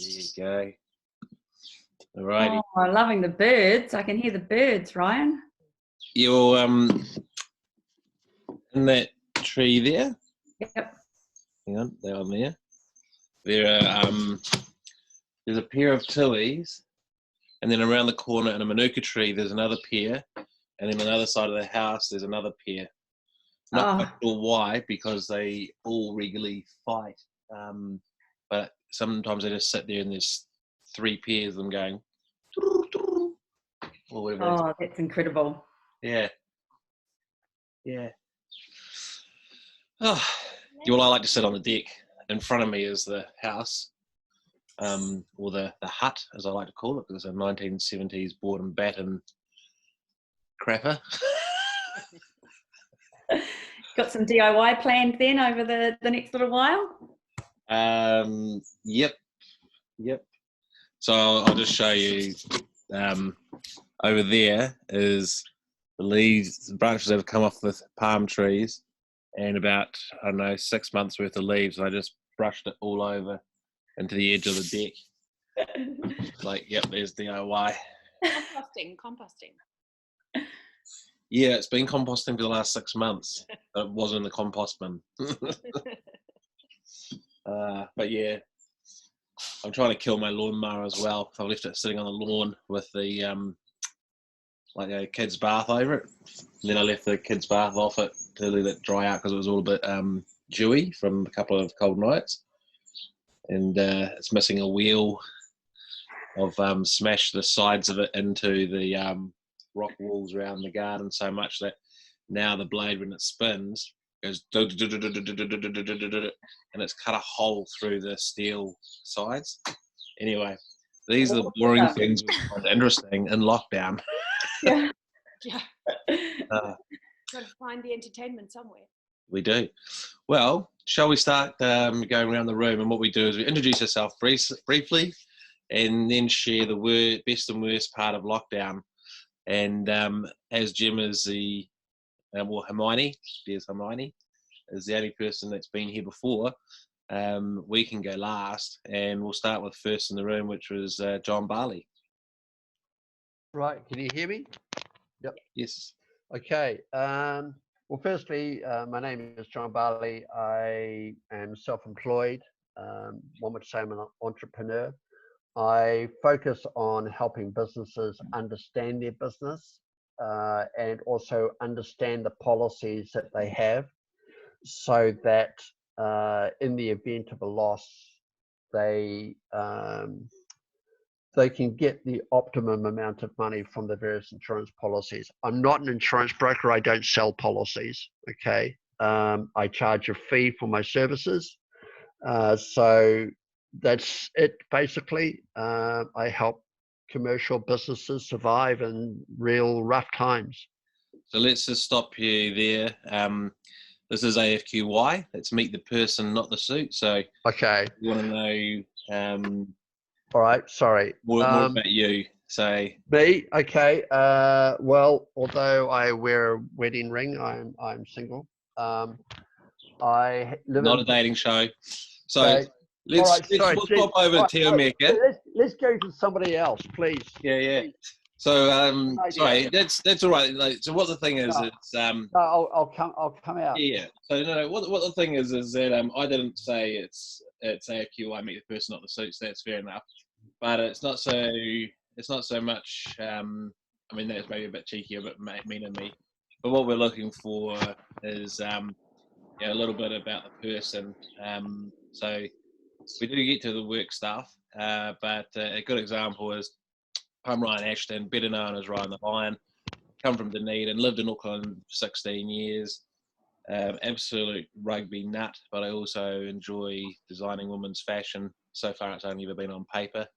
you go. All righty. Oh, I'm loving the birds. I can hear the birds, Ryan. You're in that tree there. Yep. Hang on, they're on there. There are there's a pair of tillies, and then around the corner in a manuka tree there's another pair, and then on the other side of the house there's another pair. Not quite sure why, because they all regularly fight. But sometimes they just sit there and there's 3 pairs of them going. Or whatever. Oh, that's incredible. Yeah. Yeah. Oh, well, I like to sit on the deck. In front of me is the house, or the hut, as I like to call it, because it's a 1970s board and batten crapper. Got some DIY planned then over the next little while? Yep. So I'll just show you. Over there is the leaves, the branches that have come off the palm trees, and about, I don't know, 6 months worth of leaves. And I just brushed it all over into the edge of the deck. Like, yep, there's DIY. Composting. Yeah, it's been composting for the last 6 months. It wasn't in the compost bin. But yeah, I'm trying to kill my lawnmower as well. I've left it sitting on the lawn with the like a kid's bath over it. And then I left the kid's bath off it to let it dry out because it was all a bit dewy from a couple of cold nights. And it's missing a wheel. I've smashed the sides of it into the rock walls around the garden so much that now the blade, when it spins, goes and it's cut a hole through the steel sides. Anyway, these are the boring things we find interesting in lockdown. Yeah. Got to find the entertainment somewhere. We do. Well, shall we start going around the room? And what we do is we introduce ourselves briefly and then share the best and worst part of lockdown. And as Jim is the, Hermione, there's Hermione, is the only person that's been here before, we can go last. And we'll start with first in the room, which was John Barley. Right, can you hear me? Yep. Yes. Okay. Well, firstly, my name is John Barley. I am self-employed. One would say I'm an entrepreneur. I focus on helping businesses understand their business and also understand the policies that they have, so that in the event of a loss, they can get the optimum amount of money from the various insurance policies. I'm not an insurance broker. I don't sell policies. Okay. I charge a fee for my services. So that's it, basically. I help commercial businesses survive in real rough times. So let's just stop you there. This is AFQY. Let's meet the person, not the suit. So okay. You want to know... all right, sorry. More about you, say. Me? Okay. Well, although I wear a wedding ring, I'm single. I live Not a dating show. So okay. let's Sorry, pop over to America. Let's go to somebody else, please. Yeah. So sorry, that's all right. Like, so what the thing is, it's No, I'll come out. Yeah. So no, what the thing is that I didn't say it's AFQY, meet the person, not the suits. That's fair enough. But it's not so much. I mean, that's maybe a bit cheeky, a bit mean of me. But what we're looking for is a little bit about the person. So we do get to the work stuff, but a good example is I'm Ryan Ashton, better known as Ryan the Lion. Come from Dunedin, lived in Auckland for 16 years. Absolute rugby nut, but I also enjoy designing women's fashion. So far, it's only ever been on paper.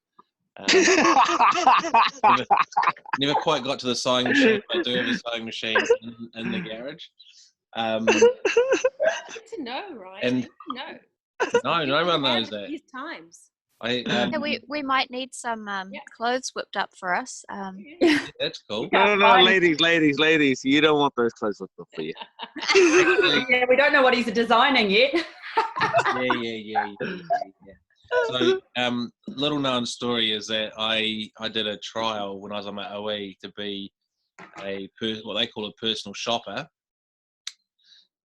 Never quite got to the sewing machine, but I do have a sewing machine in the garage. Good to know, Ryan. And no one knows that. These times. We might need some clothes whipped up for us. That's cool. No, ladies, you don't want those clothes whipped up for you. Yeah, we don't know what he's designing yet. Yeah. So, little known story is that I did a trial when I was on my OE to be what they call a personal shopper,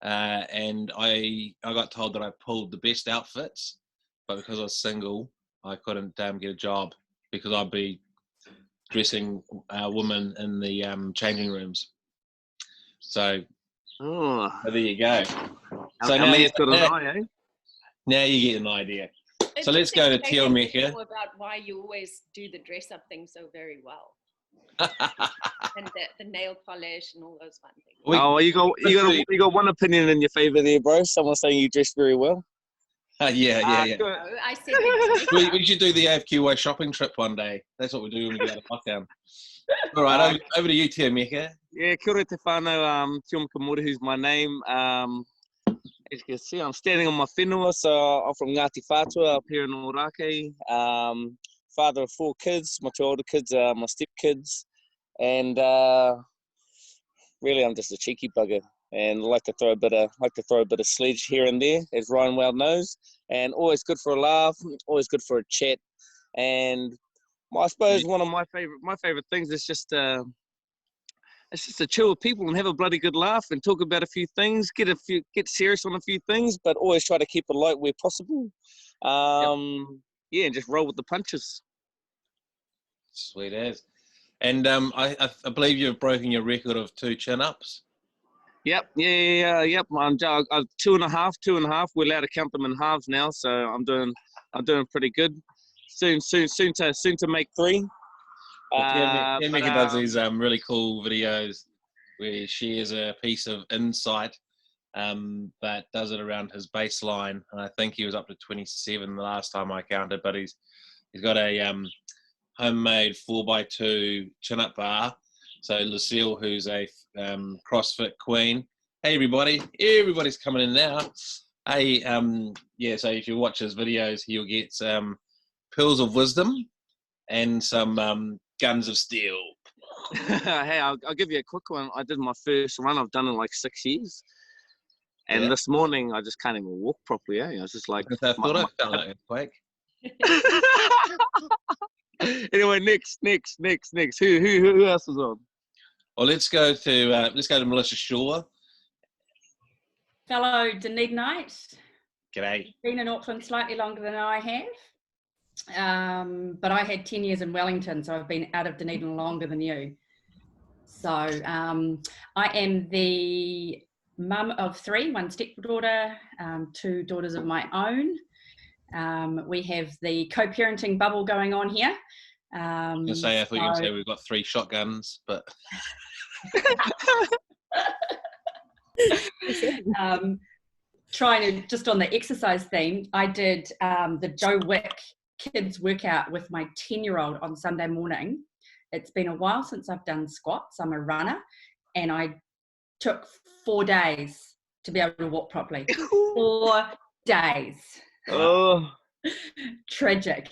and I got told that I pulled the best outfits, but because I was single, I couldn't get a job because I'd be dressing women in the changing rooms. So Oh, there you go. So our now man's got an eye, eh? Now you get an idea. It's So let's go to interesting Teo to Mecca. know about why you always do the dress up thing so very well. And the nail polish and all those fun things. Oh, you got one opinion in your favour there, bro. Someone saying you dress very well. Yeah. No, I said the dress up. We should do the AFQY shopping trip one day. That's what we do when we get out of lockdown. All right, over to you, Teo Mecca. Yeah, kia ora te whānau, Tio Kamura, who's my name. As you can see, I'm standing on my whenua, so I'm from Ngāti Whātua up here in Orake. Father of 4 kids. My 2 older kids are my stepkids. And really, I'm just a cheeky bugger. And like to throw a bit of sledge here and there, as Ryan well knows. And always good for a laugh, always good for a chat. And I suppose one of my favorite things is just to chill with people and have a bloody good laugh and talk about a few things, get serious on a few things, but always try to keep it light where possible. Yeah, and just roll with the punches. Sweet as. And I believe you've broken your record of 2 chin-ups. Yep. I'm 2.5. We're allowed to count them in halves now, so I'm doing pretty good. Soon to make 3. Teo Mecca does these really cool videos where he shares a piece of insight, but does it around his baseline. And I think he was up to 27 the last time I counted, but he's got a homemade 4x2 chin-up bar. So Lucille, who's a CrossFit queen. Hey everybody's coming in now. Hey, so if you watch his videos, he'll get pearls of wisdom and some guns of steel. Hey, I'll give you a quick one. I did my first run. I've done in like 6 years. And this morning, I just can't even walk properly. I was just like... I thought I felt like an earthquake. Anyway, next. Who else is on? Well, let's go to Melissa Shaw. Fellow Dunedinite. G'day. Been in Auckland slightly longer than I have. But I had 10 years in Wellington, so I've been out of Dunedin longer than you. So I am the mum of 3, 1 stepdaughter, 2 daughters of my own. We have the co-parenting bubble going on here. I thought you were going to say we've got 3 shotguns, but... Trying to, just on the exercise theme, I did the Joe Wick kids workout with my 10-year-old on Sunday morning. It's been a while since I've done squats. I'm a runner, and I took 4 days to be able to walk properly. 4 days. Oh, tragic.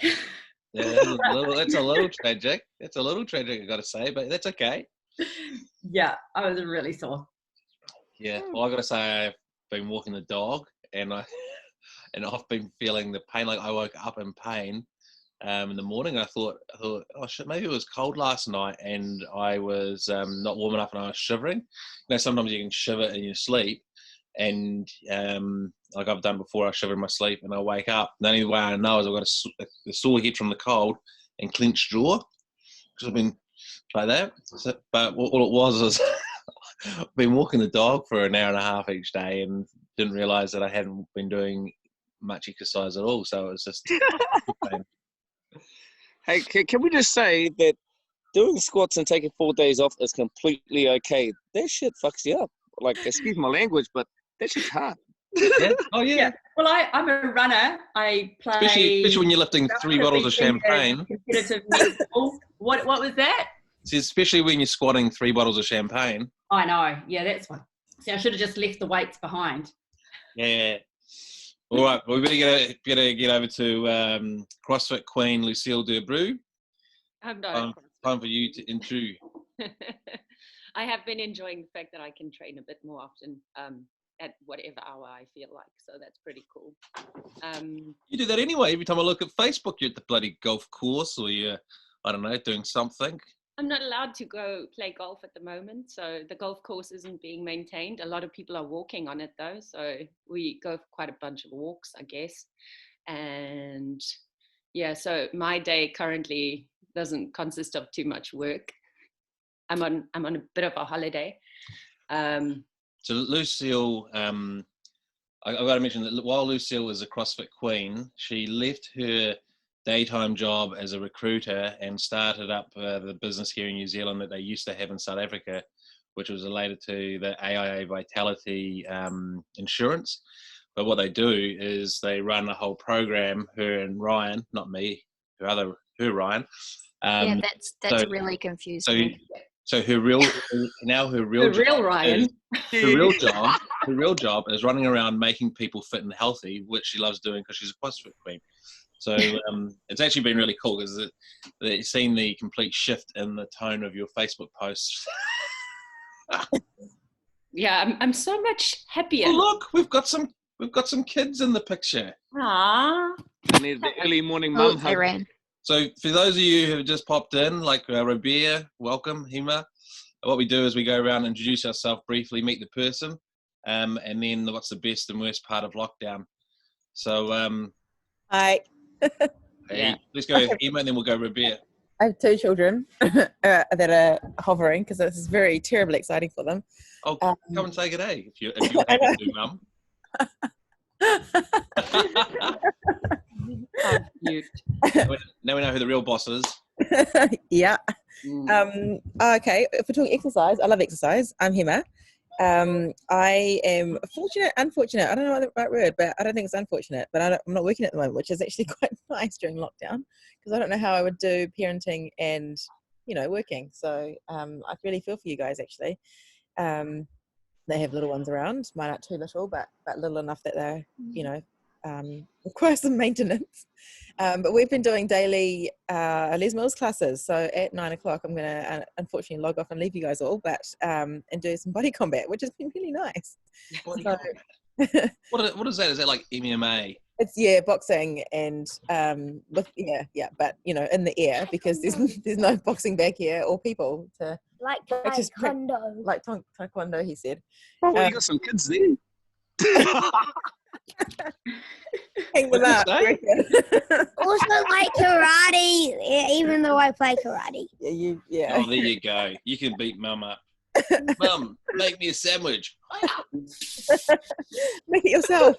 Yeah, that's a little tragic. It's a little tragic, I got to say, but that's okay. Yeah, I was really sore. Yeah, well, I got to say, I've been walking the dog, and I've been feeling the pain. Like I woke up in pain in the morning. I thought, oh shit, maybe it was cold last night, and I was not warm enough, and I was shivering. Sometimes you can shiver in your sleep, and like I've done before, I shiver in my sleep, and I wake up. The only way I know is I've got a sore head from the cold and clenched jaw, because I've been like that. So, but all it was I've been walking the dog for an hour and a half each day, and didn't realise that I hadn't been doing much exercise at all. So it was just pain. hey, can we just say that doing squats and taking 4 days off is completely okay? That shit fucks you up. Like, excuse my language, but that shit's hard. Yeah. Oh yeah. Well, I'm a runner. I play. Especially when you're lifting 3 bottles of champagne. Competitive netball. What was that? See, especially when you're squatting 3 bottles of champagne. I know. Yeah, that's one. See, I should have just left the weights behind. Yeah. All right. Well, we better get over to CrossFit Queen Lucille Durbrew. I'm not. Time for you to intro. I have been enjoying the fact that I can train a bit more often. at whatever hour I feel like. So that's pretty cool. You do that anyway. Every time I look at Facebook, you're at the bloody golf course, or you're, I don't know, doing something. I'm not allowed to go play golf at the moment, so the golf course isn't being maintained. A lot of people are walking on it though, so we go for quite a bunch of walks, I guess. And yeah, so my day currently doesn't consist of too much work. I'm on a bit of a holiday. So Lucille, I've got to mention that while Lucille was a CrossFit queen, she left her daytime job as a recruiter and started up the business here in New Zealand that they used to have in South Africa, which was related to the AIA Vitality insurance. But what they do is they run a whole program, her and Ryan, not me, her Ryan. Yeah, that's really confused me. So her real Ryan. Her real job is running around making people fit and healthy, which she loves doing because she's a CrossFit queen. So it's actually been really cool because you've seen the complete shift in the tone of your Facebook posts. Yeah, I'm so much happier. Oh, look, we've got some kids in the picture. Aww. I need the early morning mum hug. Ran. So for those of you who have just popped in, like Rabia, welcome, Hema. What we do is we go around and introduce ourselves briefly, meet the person, and then what's the best and worst part of lockdown. So, Hi. hey, let's go Hema and then we'll go Rabia. I have 2 children that are hovering because this is very terribly exciting for them. Oh, come and say good day if you're happy to, Mum. Oh, cute. Now we know who the real boss is. Yeah. Okay, if we're talking exercise, I love exercise. I'm Hema. I am unfortunate, I don't know the right word, but I don't think it's unfortunate, but I'm not working at the moment, which is actually quite nice during lockdown because I don't know how I would do parenting and, working. So I really feel for you guys actually. They have little ones around. Mine aren't too little, but little enough that they're, require some maintenance. But we've been doing daily Les Mills classes. So at 9 o'clock, I'm going to unfortunately log off and leave you guys all, but and do some body combat, which has been really nice. What is that? Is that like MMA? It's boxing and but in the air because there's no boxing back here or people to like taekwondo. Like taekwondo, he said. Oh, well, you got some kids there. Hang them up. Also like karate, even though I play karate. Yeah. Oh, there you go. You can beat Mum up. Mum, make me a sandwich. Make it yourself.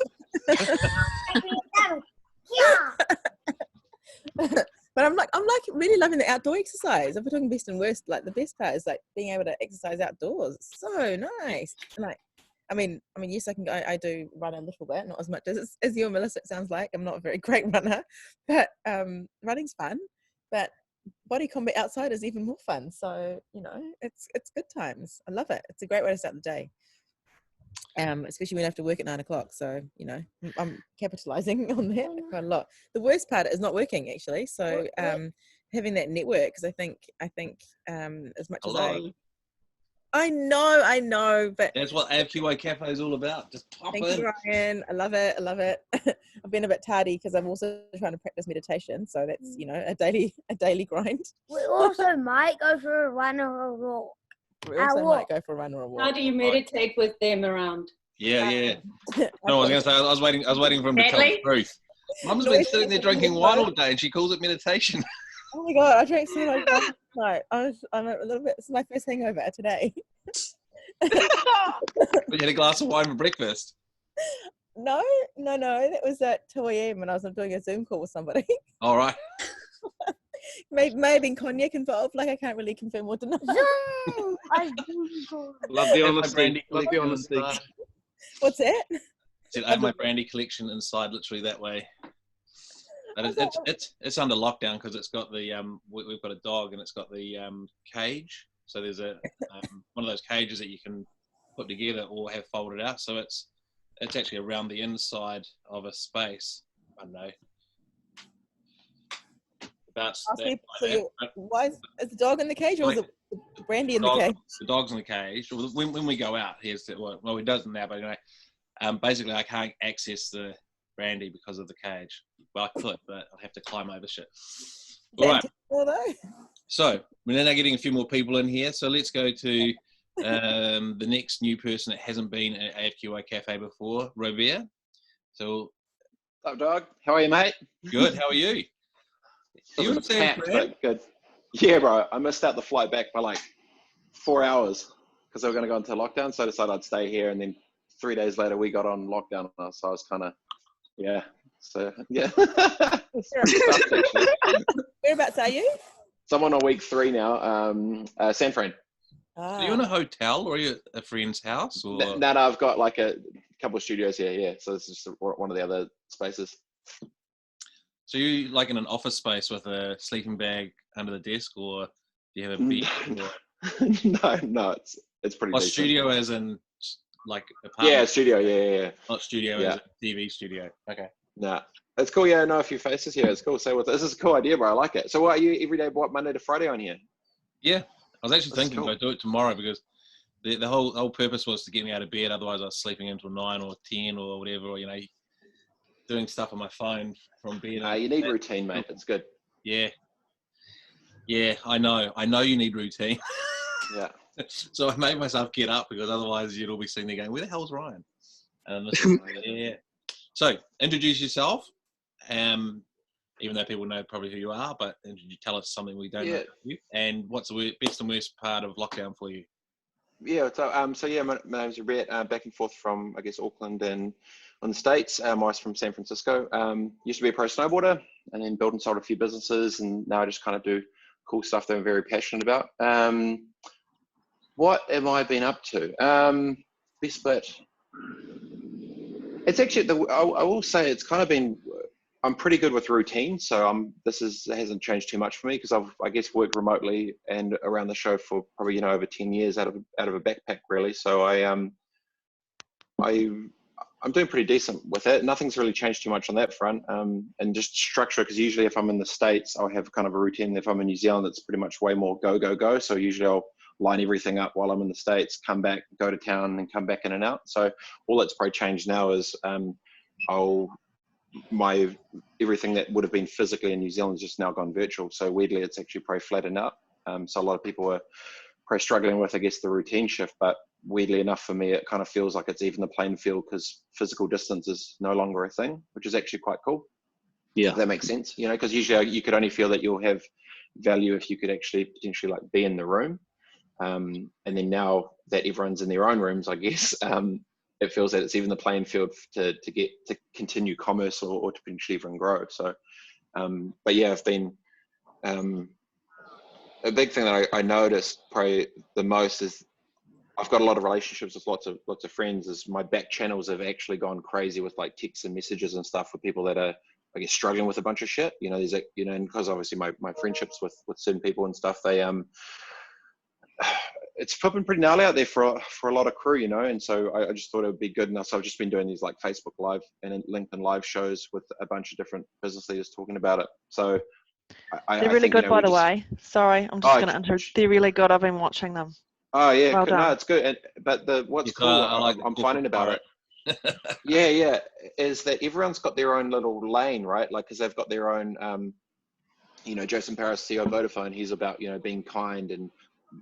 But I'm like really loving the outdoor exercise. If we're talking best and worst, like the best part is like being able to exercise outdoors. It's so nice. And like, I mean, yes, I do run a little bit, not as much as you and Melissa, it sounds like. I'm not a very great runner, but running's fun. But body combat outside is even more fun. So, it's good times. I love it. It's a great way to start the day. Especially when I have to work at 9 o'clock. So, I'm capitalizing on that quite a lot. The worst part is not working actually. So, having that network, because I think as much as I know, but that's what AFQY Cafe is all about. Just pop in. Thank you, Ryan. I love it. I've been a bit tardy because I'm also trying to practice meditation, so that's a daily grind. We also might go for a run or a walk. We also might go for a run or a walk. How do you meditate with them around? Yeah. No, I was going to say I was waiting for him to tell the truth. Mum's been sitting there drinking wine all day, and she calls it meditation. Oh my god, I drank so much wine last night. I'm a little bit. It's my first hangover today. But you had a glass of wine for breakfast. No. That was at 2 a.m. when I was doing a Zoom call with somebody. All right. May have been cognac involved. Like I can't really confirm or deny. Love the honesty. What's that? I have my brandy collection inside, literally that way. But it's under lockdown because it's got the we've got a dog and it's got the cage. So there's a one of those cages that you can put together or have folded out. So it's actually around the inside of a space. I don't know. Why is the dog in the cage or is it brandy in the cage? The dog's in the cage. When we go out, he doesn't now, but anyway, Basically, I can't access the brandy because of the cage. Well, I could, but I'll have to climb over shit. All right. So we're now getting a few more people in here. So let's go to the next new person that hasn't been at AFQY Cafe before, Robert. So, what's up, dog? How are you, mate? Good. How are you? You in San Fran? Good. Yeah, bro. I missed out the flight back by like 4 hours because they were going to go into lockdown. So I decided I'd stay here, and then 3 days later we got on lockdown. So I was kind of, yeah. So yeah. Whereabouts are you? So I'm on week 3 now. San Fran. Are you in a hotel or are you at a friend's house? Or? No, I've got like a couple of studios here. Yeah, so this is just one of the other spaces. So you like in an office space with a sleeping bag under the desk, or do you have a bed? No, it's pretty. Decent. Studio as in like apartment? Yeah, studio. Yeah. Not studio as a TV studio. Okay. Nah, it's cool. Yeah, I know a few faces here. It's cool. So this is a cool idea, bro. I like it. So what are you every day? What, Monday to Friday on here? Yeah, I was actually thinking I'd do it tomorrow because the whole purpose was to get me out of bed. Otherwise, I was sleeping until 9 or 10 or whatever. Or, doing stuff on my phone from bed. You need routine, mate. It's good. Yeah, I know you need routine. Yeah. So I made myself get up because otherwise you'd all be sitting there going, "Where the hell's Ryan?" And yeah. So introduce yourself. Even though people know probably who you are, but tell us something we don't know about you. And what's the best and worst part of lockdown for you? Yeah, so yeah, my name's Robert, back and forth from, I guess, Auckland and on the States. I was from San Francisco. Used to be a pro snowboarder and then built and sold a few businesses, and now I just kind of do cool stuff that I'm very passionate about. What have I been up to? Best bit. It's actually, I will say it's kind of been, I'm pretty good with routine, so hasn't changed too much for me because I've, I guess, worked remotely and around the show for probably over 10 years out of a backpack really. So I'm doing pretty decent with it. Nothing's really changed too much on that front, and just structure, because usually if I'm in the States, I'll have kind of a routine. If I'm in New Zealand, it's pretty much way more go. So usually I'll line everything up while I'm in the States, come back, go to town, and come back in and out. So all that's probably changed now is everything that would have been physically in New Zealand has just now gone virtual. So weirdly, it's actually probably flattened out. So a lot of people are probably struggling with, I guess, the routine shift, but weirdly enough for me, it kind of feels like it's even the playing field because physical distance is no longer a thing, which is actually quite cool. Yeah. If that makes sense, because usually you could only feel that you'll have value if you could actually potentially be in the room. And then now that everyone's in their own rooms, I guess, it feels that it's even the playing field to continue commerce or to potentially even grow. So, but yeah, I've been, a big thing that I noticed probably the most is I've got a lot of relationships with lots of friends. Is my back channels have actually gone crazy with texts and messages and stuff for people that are, I guess, struggling with a bunch of shit. There's and because obviously my friendships with certain people and stuff, they it's flipping pretty gnarly out there for a lot of crew, and so I just thought it would be good enough. So I've just been doing these Facebook Live and LinkedIn Live shows with a bunch of different business leaders talking about it. So they're really good, by the way. Sorry, I'm just going to interrupt. They're really good. I've been watching them. Oh yeah, well no, it's good. But what's cool, I'm finding about it. yeah, is that everyone's got their own little lane, right? Because they've got their own. Jason Paris, CEO of Vodafone, he's about being kind, and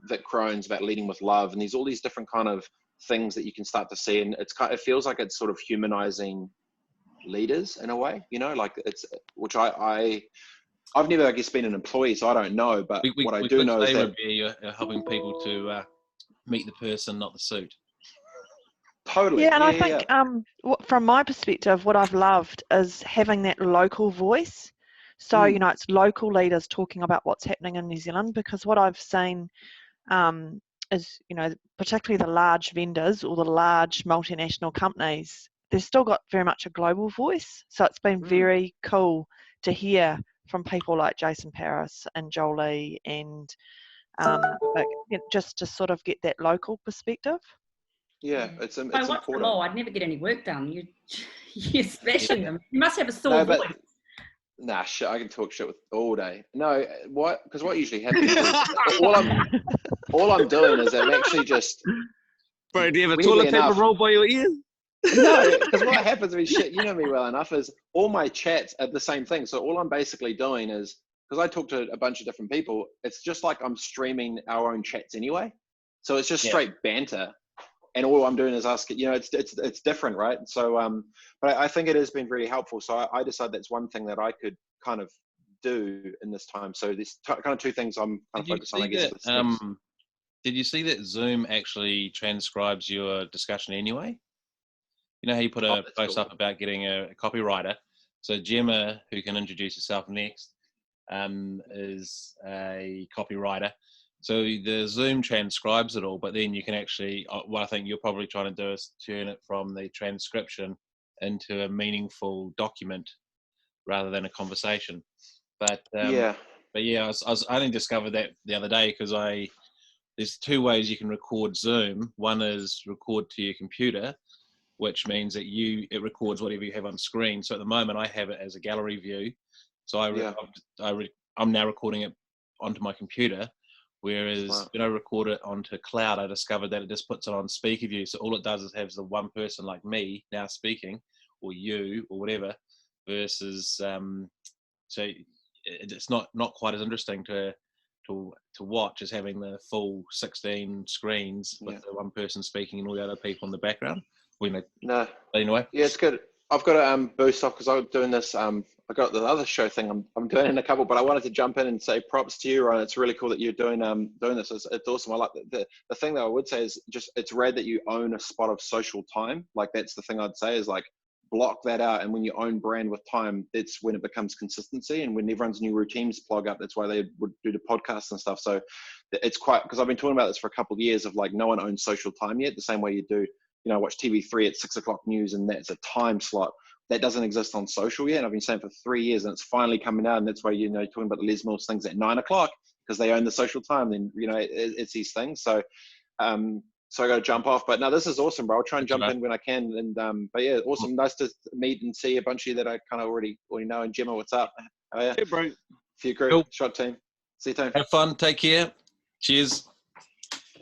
Vic Crone's about leading with love, and there's all these different kind of things that you can start to see, and it feels like it's sort of humanizing leaders in a way, it's, which I've never, I guess, been an employee, so I don't know, but what I do know is that you're helping people to meet the person, not the suit. Totally. Yeah, and I think from my perspective, what I've loved is having that local voice. So, it's local leaders talking about what's happening in New Zealand, because what I've seen is, particularly the large vendors or the large multinational companies, they've still got very much a global voice. So it's been very cool to hear from people like Jason Paris and Jolie and just to sort of get that local perspective. Yeah, it's I watched important. them all. I'd never get any work done. You're smashing them. You must have a sore voice. Nah, shit, I can talk shit with all day. No, because what usually happens is all I'm doing is I'm actually just. Bro, do you have a toilet paper roll by your ear? No, because what happens to me, shit, you know me well enough, is all my chats are the same thing. So all I'm basically doing is, because I talk to a bunch of different people, it's just like I'm streaming our own chats anyway. So it's just straight banter. And all I'm doing is asking, it's different, right? So, but I think it has been really helpful. So I decided that's one thing that I could kind of do in this time. So there's kind of two things I'm kind of focused on, I guess. Did you see that Zoom actually transcribes your discussion anyway? You know how you put a post up about getting a copywriter? So Gemma, who can introduce herself next, is a copywriter. So the Zoom transcribes it all, but then you can actually, what I think you're probably trying to do is turn it from the transcription into a meaningful document rather than a conversation. But I only discovered that the other day because there's two ways you can record Zoom. One is record to your computer, which means that it records whatever you have on screen. So at the moment I have it as a gallery view. So I'm now recording it onto my computer. Whereas when I record it onto cloud, I discovered that it just puts it on speaker view. So all it does is have the one person like me now speaking, or you, or whatever, versus so it's not quite as interesting to watch as having the full 16 screens with the one person speaking and all the other people in the background. No. Anyway. Yeah, it's good. I've got to boost off because I'm doing this. I got the other show thing I'm doing in a couple, but I wanted to jump in and say props to you, Ryan. It's really cool that you're doing this. It's awesome. I like the thing that I would say is just it's rare that you own a spot of social time. Like that's the thing I'd say is like block that out. And when you own brand with time, that's when it becomes consistency. And when everyone's new routines plug up, that's why they would do the podcasts and stuff. So it's quite, because I've been talking about this for a couple of years of like no one owns social time yet, the same way you do, watch TV3 at 6 o'clock news and that's a time slot. That doesn't exist on social yet. And I've been saying for 3 years and it's finally coming out. And that's why, you're talking about the Les Mills things at 9 o'clock because they own the social time. Then, it's these things. So, so I got to jump off, but no, this is awesome, bro. I'll try and jump in when I can. And, but yeah, awesome. Nice to meet and see a bunch of you that I kind of already know. And Gemma, what's up? Oh yeah. Hey, bro. Few crew, Cool. shot team. See you, team. Have fun. Take care. Cheers.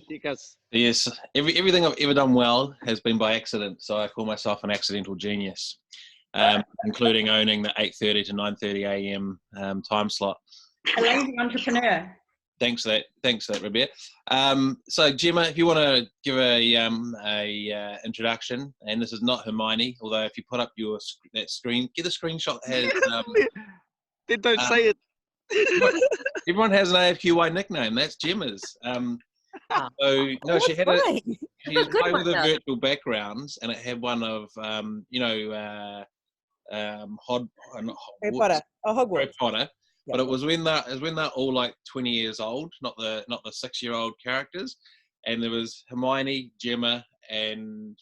Cheers. Yes, everything I've ever done well has been by accident, so I call myself an accidental genius, including owning the 8:30 to 9:30 a.m. Time slot. A lazy entrepreneur. Thanks for that, Rebecca. So Gemma, if you want to give a introduction, and this is not Hermione, although if you put up that screen, get a screenshot that has. Then don't say it. Everyone has an AFQY nickname. That's Gemma's. So no, she had she was playing with the virtual backgrounds, and it had one of Harry Potter. Oh, Hogwarts. Harry Potter. Yeah. But it was when they're all like 20 years old, not the 6-year-old characters, and there was Hermione, Gemma, and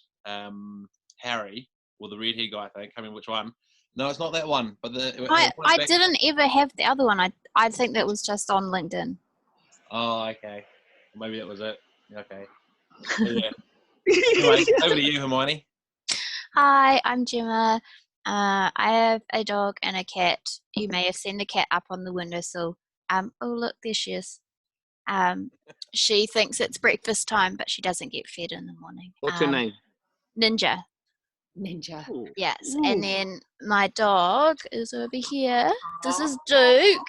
Harry, or the red hair guy. I think. I can't remember which one. No, it's not that one. But I didn't ever have the other one. I think that was just on LinkedIn. Oh, okay. Maybe that was it. Okay. Yeah. Anyway, over to you, Hermione. Hi, I'm Gemma. I have a dog and a cat. You may have seen the cat up on the windowsill. Oh, look, there she is. She thinks it's breakfast time, but she doesn't get fed in the morning. What's her name? Ninja. Ninja. Yes. Ooh. And then my dog is over here. This is Duke.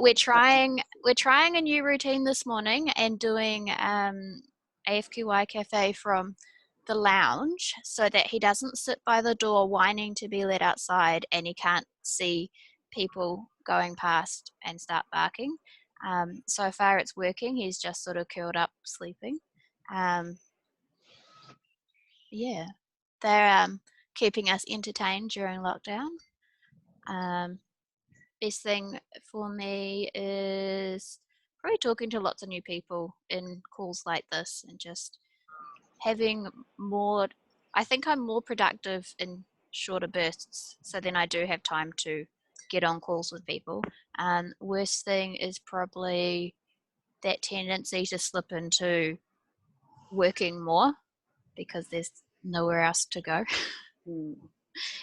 We're trying a new routine this morning and doing AFQY Cafe from the lounge so that he doesn't sit by the door whining to be let outside and he can't see people going past and start barking. So far it's working. He's just sort of curled up sleeping. Yeah, they're keeping us entertained during lockdown. Best thing for me is probably talking to lots of new people in calls like this and just having more. I think I'm more productive in shorter bursts, so then I do have time to get on calls with people. Worst thing is probably that tendency to slip into working more because there's nowhere else to go.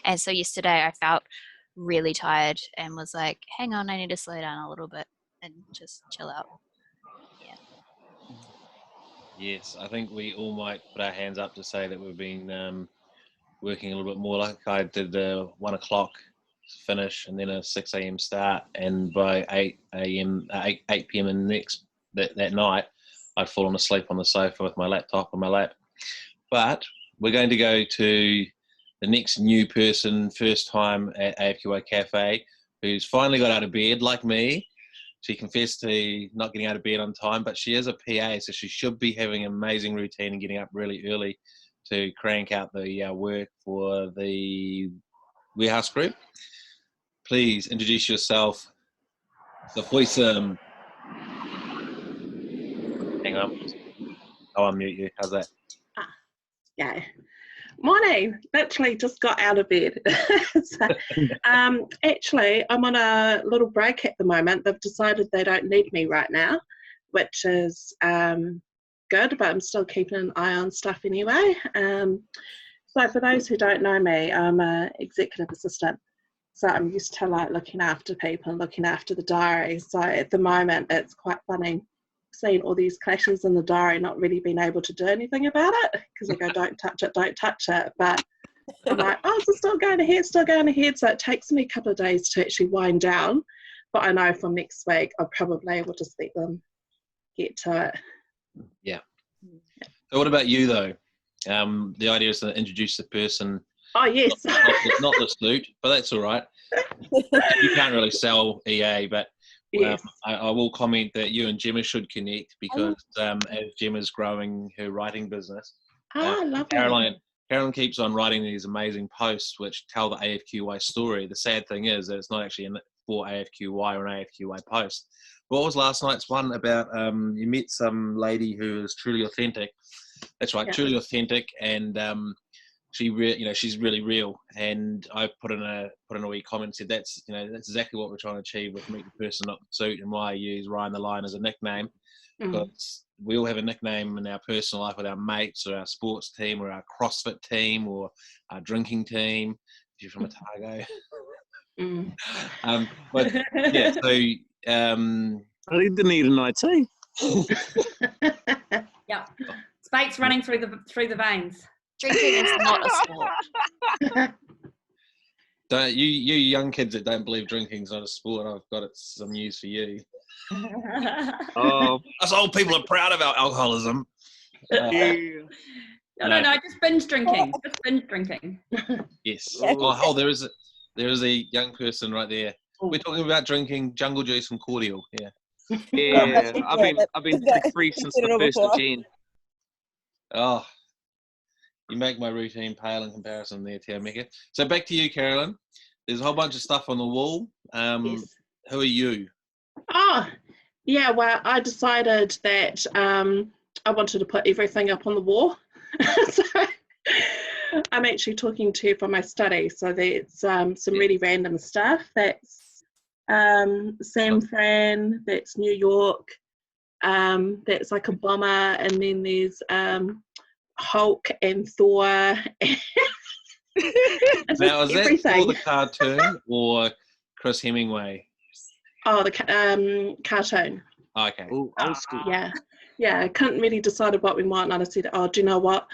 And so yesterday I felt really tired and was like, hang on, I need to slow down a little bit and just chill out. Yeah. Yes, I think we all might put our hands up to say that we've been working a little bit more. Like I did a 1 o'clock finish and then a 6 a.m. start, and by 8 a.m. 8 p.m. and that night, I'd fallen asleep on the sofa with my laptop on my lap. But we're going to go to the next new person, first time at AFQY Cafe, who's finally got out of bed, like me. She confessed to not getting out of bed on time, but she is a PA, so she should be having an amazing routine and getting up really early to crank out the work for the warehouse group. Please introduce yourself. So voice hang on. I'll unmute you. How's that? Yeah. Morning. Literally just got out of bed. So, actually, I'm on a little break at the moment. They've decided they don't need me right now, which is good, but I'm still keeping an eye on stuff anyway. So for those who don't know me, I'm an executive assistant. So I'm used to like looking after people and looking after the diary. So at the moment, it's quite funny seeing all these clashes in the diary, not really being able to do anything about it, because I go, don't touch it. But I'm like, oh, it's still going ahead. So it takes me a couple of days to actually wind down. But I know from next week, I probably will just let them get to it. Yeah. So what about you, though? The idea is to introduce the person. Oh, yes. Not the suit, but that's all right. You can't really sell EA, but yes. I will comment that you and Gemma should connect, because as Gemma's growing her writing business, lovely. Caroline keeps on writing these amazing posts which tell the AFQY story. The sad thing is that it's not actually for AFQY or an AFQY post. What was last night's one about? You met some lady who is truly authentic. That's right, truly authentic, and she's really real. And I put in a wee comment and said that's exactly what we're trying to achieve with Meet the Person Not the Suit, and why I use Ryan the Lion as a nickname, because we all have a nickname in our personal life with our mates or our sports team or our CrossFit team or our drinking team, if you're from Otago. But yeah, so I didn't need an IT. Yeah, spate's running through the veins. Drinking is not a sport. Don't you young kids that don't believe drinking's not a sport, I've got some news for you. Oh, us old people are proud of our alcoholism. No, just binge drinking. Yes. Oh, there is a young person right there. We're talking about drinking jungle juice and cordial. Yeah. Yeah, I've been free since the 1st of Jan. Oh, you make my routine pale in comparison there, Te Meka. So back to you, Carolyn. There's a whole bunch of stuff on the wall. Yes. Who are you? Oh, yeah, well, I decided that I wanted to put everything up on the wall. So I'm actually talking to you from my study. So there's some really random stuff. That's San Fran, that's New York, that's like a bomber, and then there's Hulk and Thor. Now, is that for the cartoon or Chris Hemingway? Oh, the cartoon. Okay. Ooh, old school. Yeah, I couldn't really decide what we want, and I said, oh, do you know what?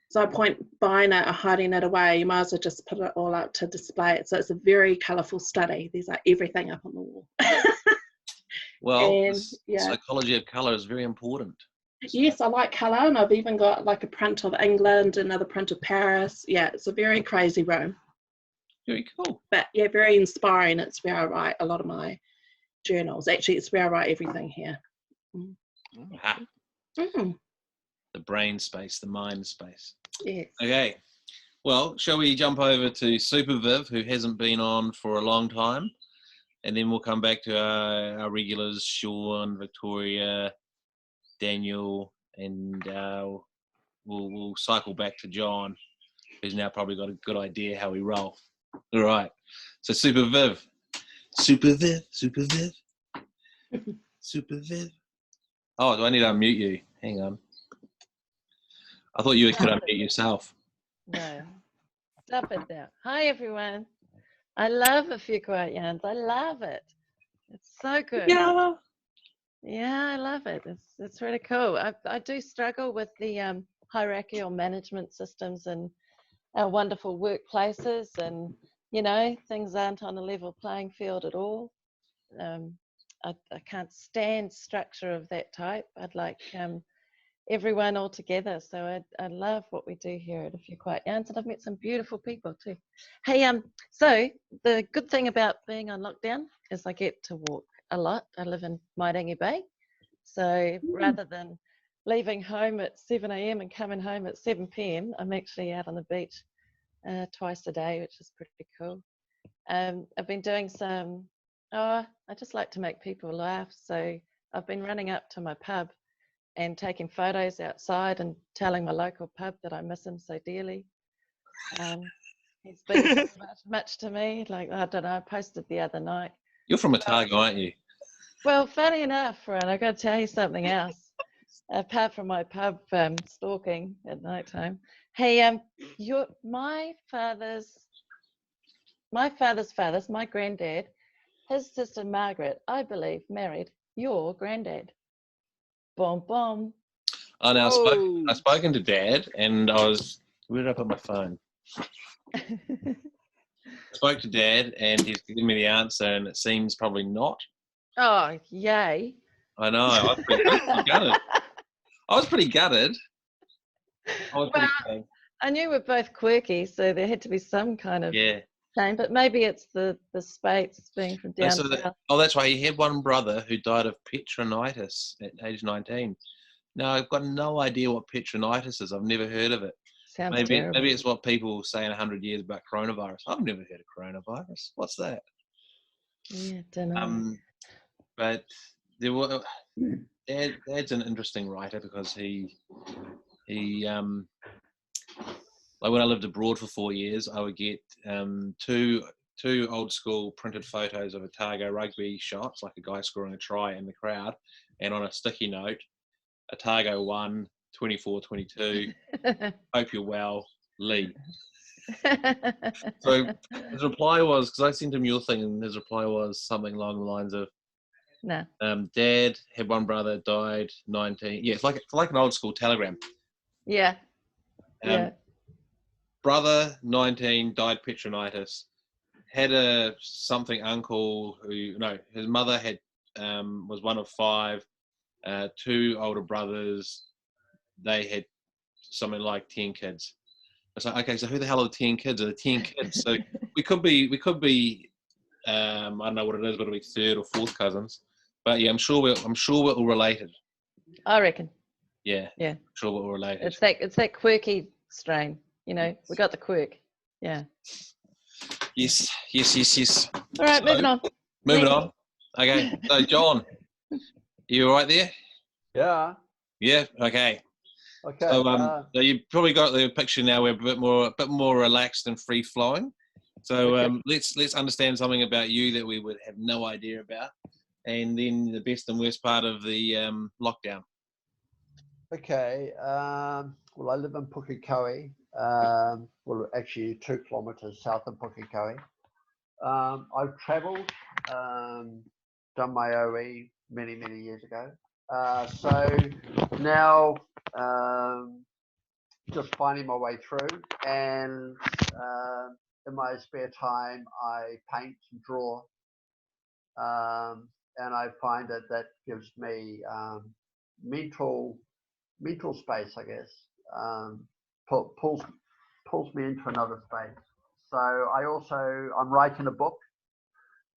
So I point buying it or hiding it away. You might as well just put it all up to display it. So it's a very colourful study. There's like everything up on the wall. Well, psychology of colour is very important. Yes, I like colour, and I've even got like a print of England, another print of Paris. Yeah, it's a very crazy room. Very cool. But yeah, very inspiring. It's where I write a lot of my journals. Actually, it's where I write everything here. The brain space, the mind space. Yes. Okay. Well, shall we jump over to Super Viv, who hasn't been on for a long time, and then we'll come back to our regulars, Sean, Victoria, Daniel, and we'll cycle back to John, who's now probably got a good idea how we roll. All right. So Super Viv. Oh, do I need to unmute you? Hang on. I thought you could unmute yourself. No. Stop it there. Hi, everyone. I love A Few Quiet Yarns. I love it. It's so good. Yeah. Yeah, I love it. It's really cool. I do struggle with the hierarchical management systems and our wonderful workplaces, and things aren't on a level playing field at all. Um, I can't stand structure of that type. I'd like everyone all together. So I love what we do here at A Few Quiet Yarns, and I've met some beautiful people too. Hey, so the good thing about being on lockdown is I get to walk a lot. I live in Mairangi Bay, so rather than leaving home at 7 a.m. and coming home at 7 p.m., I'm actually out on the beach twice a day, which is pretty cool. I've been doing some, I just like to make people laugh. So I've been running up to my pub and taking photos outside and telling my local pub that I miss him so dearly. He's been so much to me. Like, I don't know, I posted the other night. You're from Otago, aren't you? Well, funny enough, Ron, I've got to tell you something else. Apart from my pub stalking at night time. Hey, my father's father, my granddad, his sister Margaret, I believe, married your granddad. Boom, boom. Oh, now I've spoken to Dad, and where did I put my phone? I spoke to Dad, and he's given me the answer, and it seems probably not. Oh, yay. I know. I was pretty gutted. I was pretty gutted. I knew we're both quirky, so there had to be some kind of shame, but maybe it's the Spates being from down south. That's right. He had one brother who died of petronitis at age 19. Now, I've got no idea what petronitis is. I've never heard of it. Sounds maybe terrible. Maybe it's what people say in 100 years about coronavirus. I've never heard of coronavirus. What's that? Yeah, don't know. But there were. Dad's an interesting writer because he like when I lived abroad for 4 years, I would get two old school printed photos of Otago rugby shots, like a guy scoring a try in the crowd, and on a sticky note, Otago won 24-22. Hope you're well, Lee. So his reply was, because I sent him your thing, and his reply was something along the lines of, no. Dad had one brother, died 19. Yeah, it's like an old school telegram. Yeah. Yeah. Brother 19 died petronitis. Had a something uncle who his mother had was one of 5. 2 older brothers. They had something like 10 kids. It's like, okay, so who the hell are the 10 kids? Are the 10 kids? So we could be I don't know what it is, but it'll be 3rd or 4th cousins. But yeah, I'm sure we're all related. I reckon. Yeah. Yeah. I'm sure we're all related. It's that quirky strain. We got the quirk. Yeah. Yes. All right, moving on. Moving on. Okay. So John, you all right there? Yeah. Yeah. Okay. Okay. So you probably got the picture now. We're a bit more relaxed and free flowing. So okay. Let's understand something about you that we would have no idea about, and then the best and worst part of the lockdown. Okay. Well, I live in Pukekohe. Well, actually 2 kilometres south of Pukekohe. I've travelled, done my OE many years ago. So now just finding my way through, and in my spare time I paint and draw, and I find that gives me mental space, I guess. Pulls me into another space. So I'm writing a book,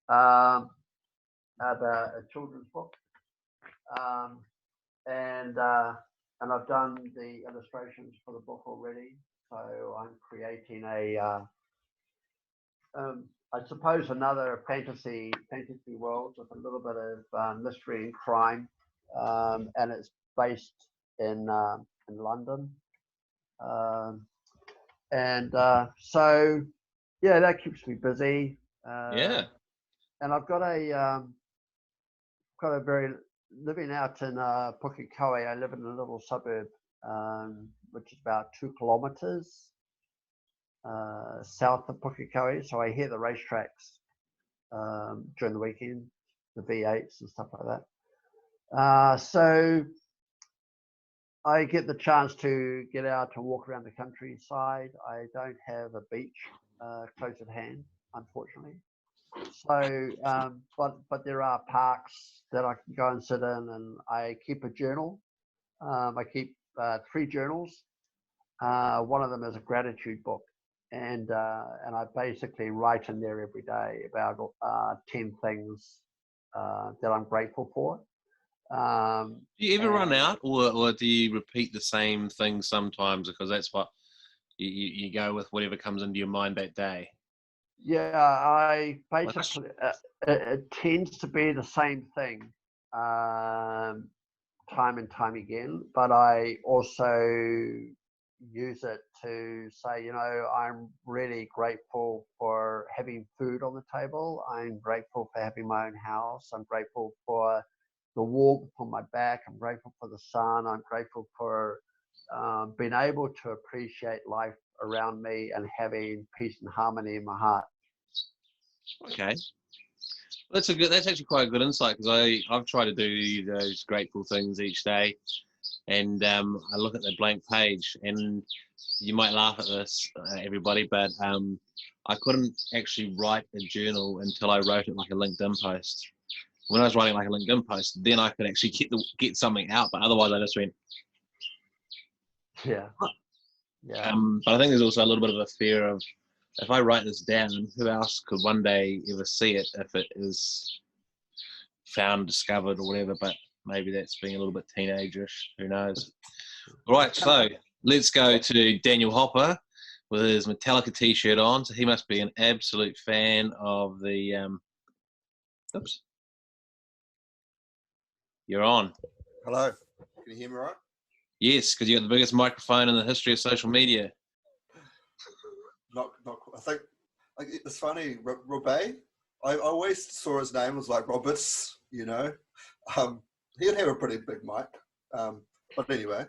a children's book, and I've done the illustrations for the book already. So I'm creating I suppose another fantasy world with a little bit of mystery and crime, and it's based in London. So yeah, that keeps me busy. Yeah. And I've got a very, living out in Pukekohe. I live in a little suburb, which is about 2 kilometers south of Pukekohe. So I hear the racetracks during the weekend, the V8s and stuff like that. So I get the chance to get out to walk around the countryside. I don't have a beach close at hand, unfortunately. So, but there are parks that I can go and sit in, and I keep a journal. I keep 3 journals. One of them is a gratitude book, and I basically write in there every day about 10 things that I'm grateful for. Do you ever run out, or do you repeat the same thing sometimes because that's what you go with, whatever comes into your mind that day? Yeah, I basically it tends to be the same thing time and time again, but I also use it to say, you know, I'm really grateful for having food on the table. I'm grateful for having my own house. I'm grateful for the warmth on my back. I'm grateful for the sun. I'm grateful for being able to appreciate life around me and having peace and harmony in my heart. Okay, that's actually quite a good insight, because I've tried to do those grateful things each day, and I look at the blank page, and you might laugh at this, everybody, but I couldn't actually write a journal until I wrote it like a LinkedIn post. When I was writing like a LinkedIn post, then I could actually get something out, but otherwise I just went. Yeah. Yeah. But I think there's also a little bit of a fear of, if I write this down, who else could one day ever see it if it is found, discovered, or whatever? But maybe that's being a little bit teenagerish. Who knows? All right, so let's go to Daniel Hopper with his Metallica t-shirt on. So he must be an absolute fan of the. Oops. You're on. Hello. Can you hear me right? Yes, because you got the biggest microphone in the history of social media. Not. I think it's funny. Robay. I always saw his name was like Roberts. You know, he'd have a pretty big mic. But anyway,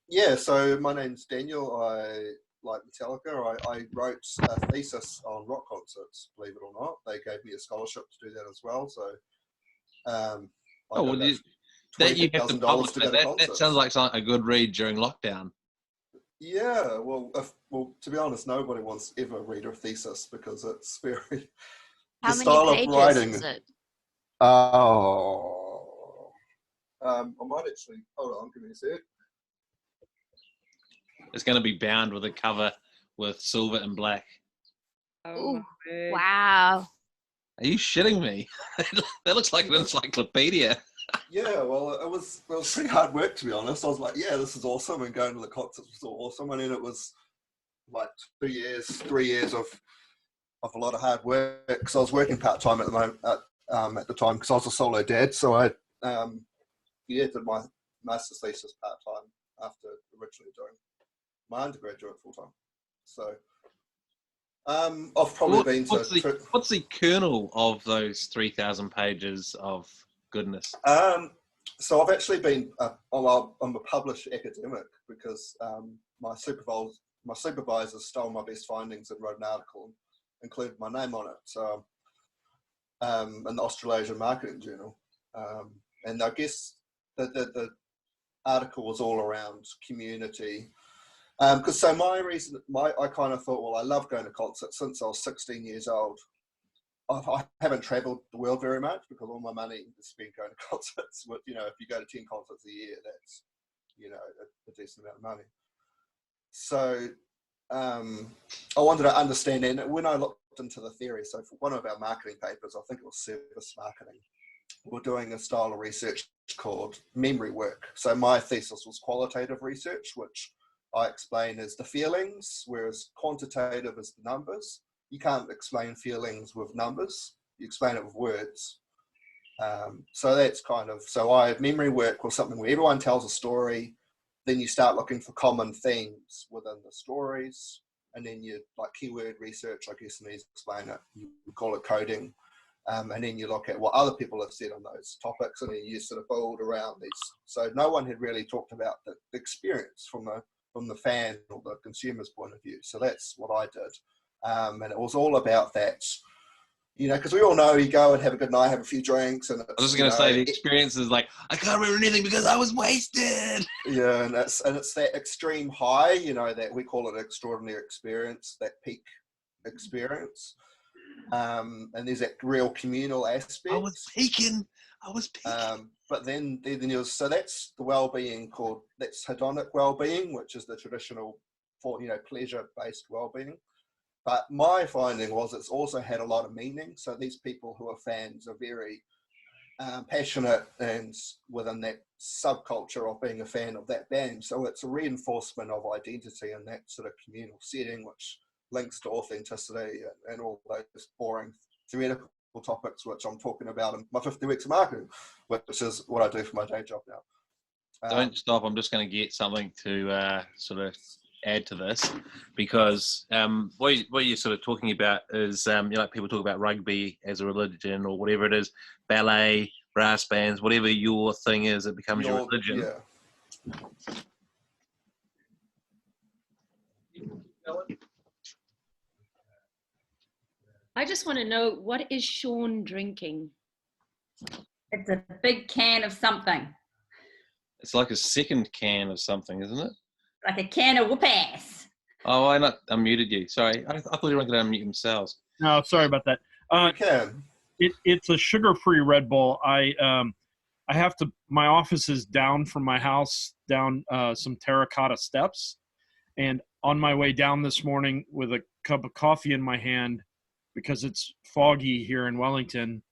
yeah. So my name's Daniel. I like Metallica. I wrote a thesis on rock concerts. Believe it or not, they gave me a scholarship to do that as well. So. That you have to publish that sounds like a good read during lockdown. Yeah, well, to be honest, nobody wants to ever read a thesis because it's very. How many pages is it? Oh, I might actually hold on. Give me a sec. It's going to be bound with a cover with silver and black. Oh, wow! Are you shitting me? That looks like an encyclopedia. Yeah, well, it was pretty hard work, to be honest. I was like, yeah, this is awesome, and going to the concerts was awesome. And then it was like 3 years of a lot of hard work. Because I was working part time at the moment at the time because I was a solo dad. So I did my master's thesis part time after originally doing my undergraduate full time. So I've probably been to. What's the kernel of those 3,000 pages of goodness? So I've actually been. I'm a published academic because my supervisor stole my best findings and wrote an article and included my name on it. So in the Australasian Marketing Journal, and I guess the article was all around community. Because I kind of thought, well, I love going to concerts since I was 16 years old. I haven't travelled the world very much because all my money is spent going to concerts. If you go to 10 concerts a year, that's, a decent amount of money. So I wanted to understand, and when I looked into the theory, so for one of our marketing papers, I think it was service marketing, we're doing a style of research called memory work. So my thesis was qualitative research, which I explain as the feelings, whereas quantitative is the numbers. You can't explain feelings with numbers. You explain it with words. So that's memory work was something where everyone tells a story, then you start looking for common themes within the stories, and then you keyword research, I guess, needs to explain it. You call it coding. And then you look at what other people have said on those topics, and then you sort of build around these. So no one had really talked about the experience from the fan or the consumer's point of view. So that's what I did. And it was all about that you know, because we all know you go and have a good night, have a few drinks, and I was just going to say the experience is like, I can't remember anything because I was wasted. Yeah, and it's that extreme high, you know, that we call it an extraordinary experience, that peak experience. And there's that real communal aspect. I was peaking. But then so that's the well-being that's hedonic well-being, which is the traditional pleasure-based well-being. But my finding was it's also had a lot of meaning. So these people who are fans are very passionate and within that subculture of being a fan of that band. So it's a reinforcement of identity in that sort of communal setting, which links to authenticity and all those boring theoretical topics, which I'm talking about in my 50 weeks of marketing, which is what I do for my day job now. Don't stop. I'm just going to get something to sort of add to this, because what you're sort of talking about is, people talk about rugby as a religion or whatever it is, ballet, brass bands, whatever your thing is, it becomes your religion. Yeah. I just want to know, what is Sean drinking? It's a big can of something. It's like a second can of something, isn't it? Like a can of whoop-ass. Oh, I unmuted you. Sorry. I thought everyone could unmute themselves. No, sorry about that. You can. It's a sugar-free Red Bull. I have to. My office is down from my house, down some terracotta steps, and on my way down this morning with a cup of coffee in my hand, because it's foggy here in Wellington,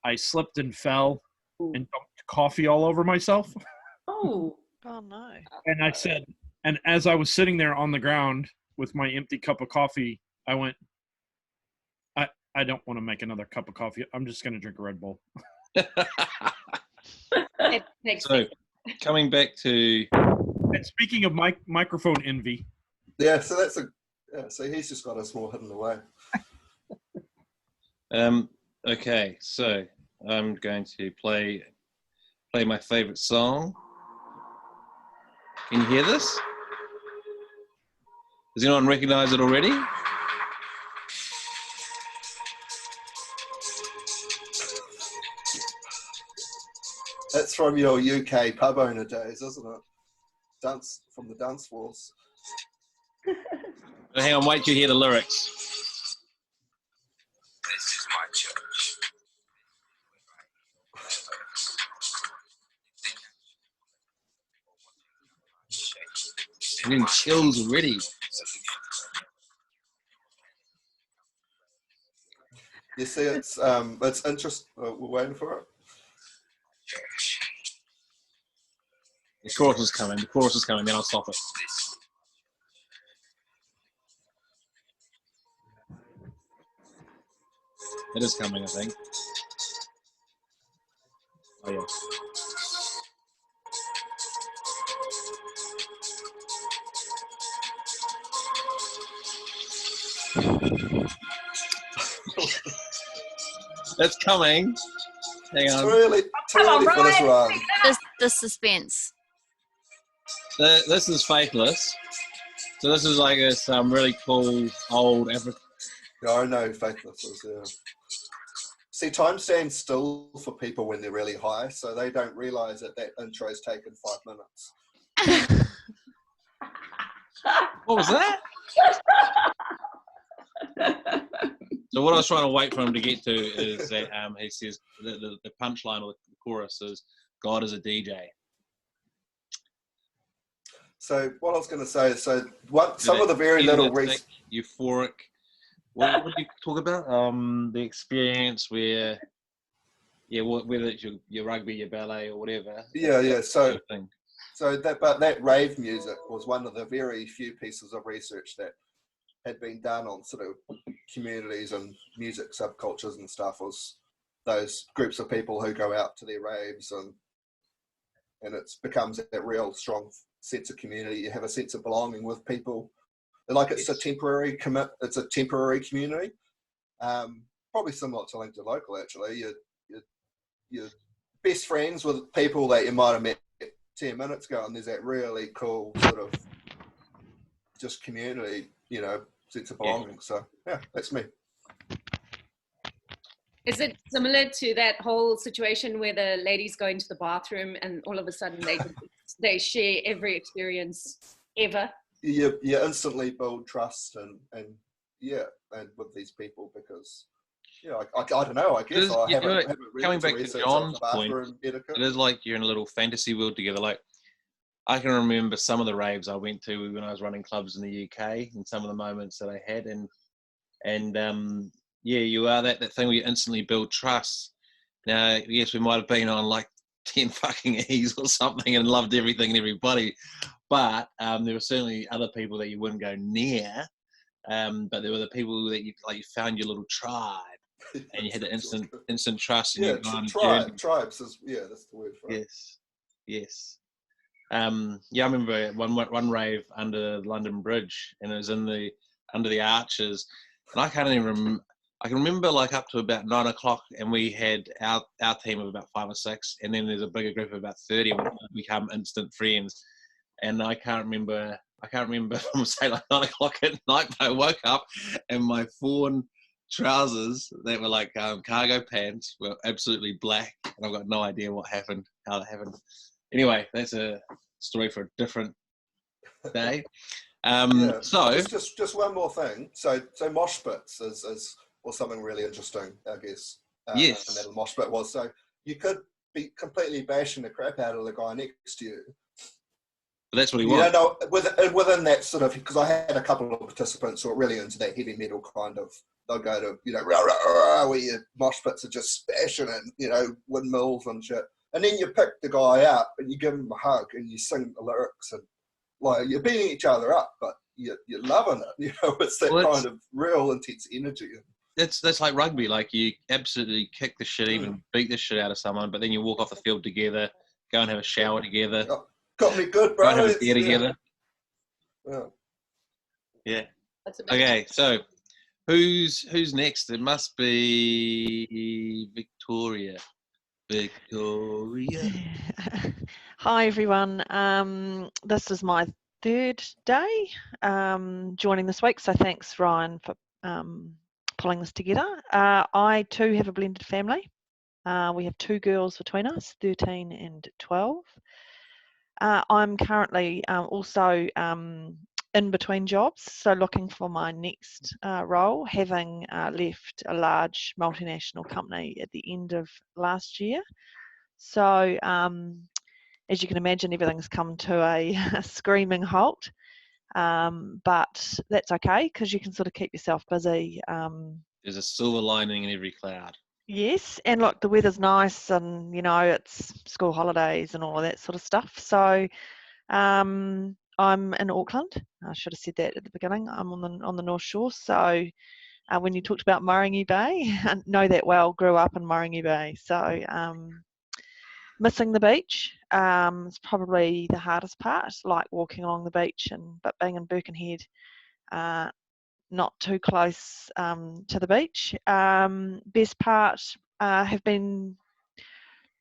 I slipped and fell and dumped coffee all over myself. Oh. Oh no. And I said, and as I was sitting there on the ground with my empty cup of coffee, I went, I don't want to make another cup of coffee. I'm just going to drink a Red Bull. So, coming back to... And speaking of microphone envy. Yeah, so that's so he's just got us more hidden away. Okay, so I'm going to play my favorite song. Can you hear this? Does anyone recognize it already? That's from your UK pub owner days, isn't it? From the dance floors. Hang on, wait till you hear the lyrics. This is my church. I'm getting chills already. You see, it's interesting. We're waiting for it. The chorus is coming. Then I'll stop it. It is coming, I think. Oh, yeah. It's coming. Hang on. Too early for this one. The suspense. This is Faithless. So this is like some really cool old African. Yeah, I know Faithless is, yeah. See, time stands still for people when they're really high, so they don't realise that intro is taken 5 minutes. What was that? So what I was trying to wait for him to get to is that he says the punchline or the chorus is, God is a DJ. So what I was going to say is, some of the very little recent... Euphoric. What did you talk about? The experience where, whether it's your rugby, your ballet, or whatever. Yeah. So that rave music was one of the very few pieces of research that had been done on sort of communities and music subcultures and stuff. Was those groups of people who go out to their raves and it becomes that real strong sense of community. You have a sense of belonging with people. Like it's a temporary it's a temporary community. Probably similar to Linked to Local, actually. You're best friends with people that you might have met 10 minutes ago, and there's that really cool sort of just community, sense of belonging. So yeah, that's me. Is it similar to that whole situation where the ladies go into the bathroom and all of a sudden they share every experience ever? You instantly build trust and with these people because I don't know. I guess I haven't really coming back to research John's on point, bathroom etiquette. it is like you're in a little fantasy world together. Like I can remember some of the raves I went to when I was running clubs in the UK, and some of the moments that I had, and you are that thing where you instantly build trust. Now, yes, we might have been on like 10 fucking E's or something and loved everything and everybody, but there were certainly other people that you wouldn't go near. But there were the people that you found your little tribe, and you had the instant trust. And tribes is that's the word for it. Yes. I remember one rave under London Bridge, and it was under the arches, and I can't even remember. I can remember like up to about 9 o'clock, and we had our team of about 5 or 6, and then there's a bigger group of about 30, and we become instant friends. And I can't remember from say like 9 o'clock at night, but I woke up and my fawn trousers that were like cargo pants were absolutely black, and I've got no idea how that happened. Anyway, that's a story for a different day. So just one more thing. So mosh pits was something really interesting, I guess. Yes. And that mosh pit was, so you could be completely bashing the crap out of the guy next to you. But that's what he wants. No, within that sort of, because I had a couple of participants who are really into that heavy metal kind of, they'll go to, rah, rah, rah, where your mosh pits are just smashing and, windmills and shit. And then you pick the guy up and you give him a hug and you sing the lyrics and like you're beating each other up, but you're loving it. It's that kind of real intense energy. That's like rugby. Like you absolutely kick the shit, even beat the shit out of someone, but then you walk off the field together, go and have a shower together. Got me good, bro. Go and have a beer together. Yeah. Okay, so who's next? It must be Victoria. Hi everyone. This is my third day joining this week, so thanks Ryan for pulling this together. I too have a blended family. We have 2 girls between us, 13 and 12. I'm currently also in between jobs, so looking for my next role, having left a large multinational company at the end of last year. So as you can imagine, everything's come to a screaming halt, but that's okay because you can sort of keep yourself busy. There's a silver lining in every cloud. Yes, and look, the weather's nice and, it's school holidays and all of that sort of stuff. So I'm in Auckland. I should have said that at the beginning. I'm on the North Shore. So when you talked about Maringi Bay, I know that well, grew up in Maringi Bay. So missing the beach is probably the hardest part, like walking along the beach, but being in Birkenhead, not too close to the beach. Best part have been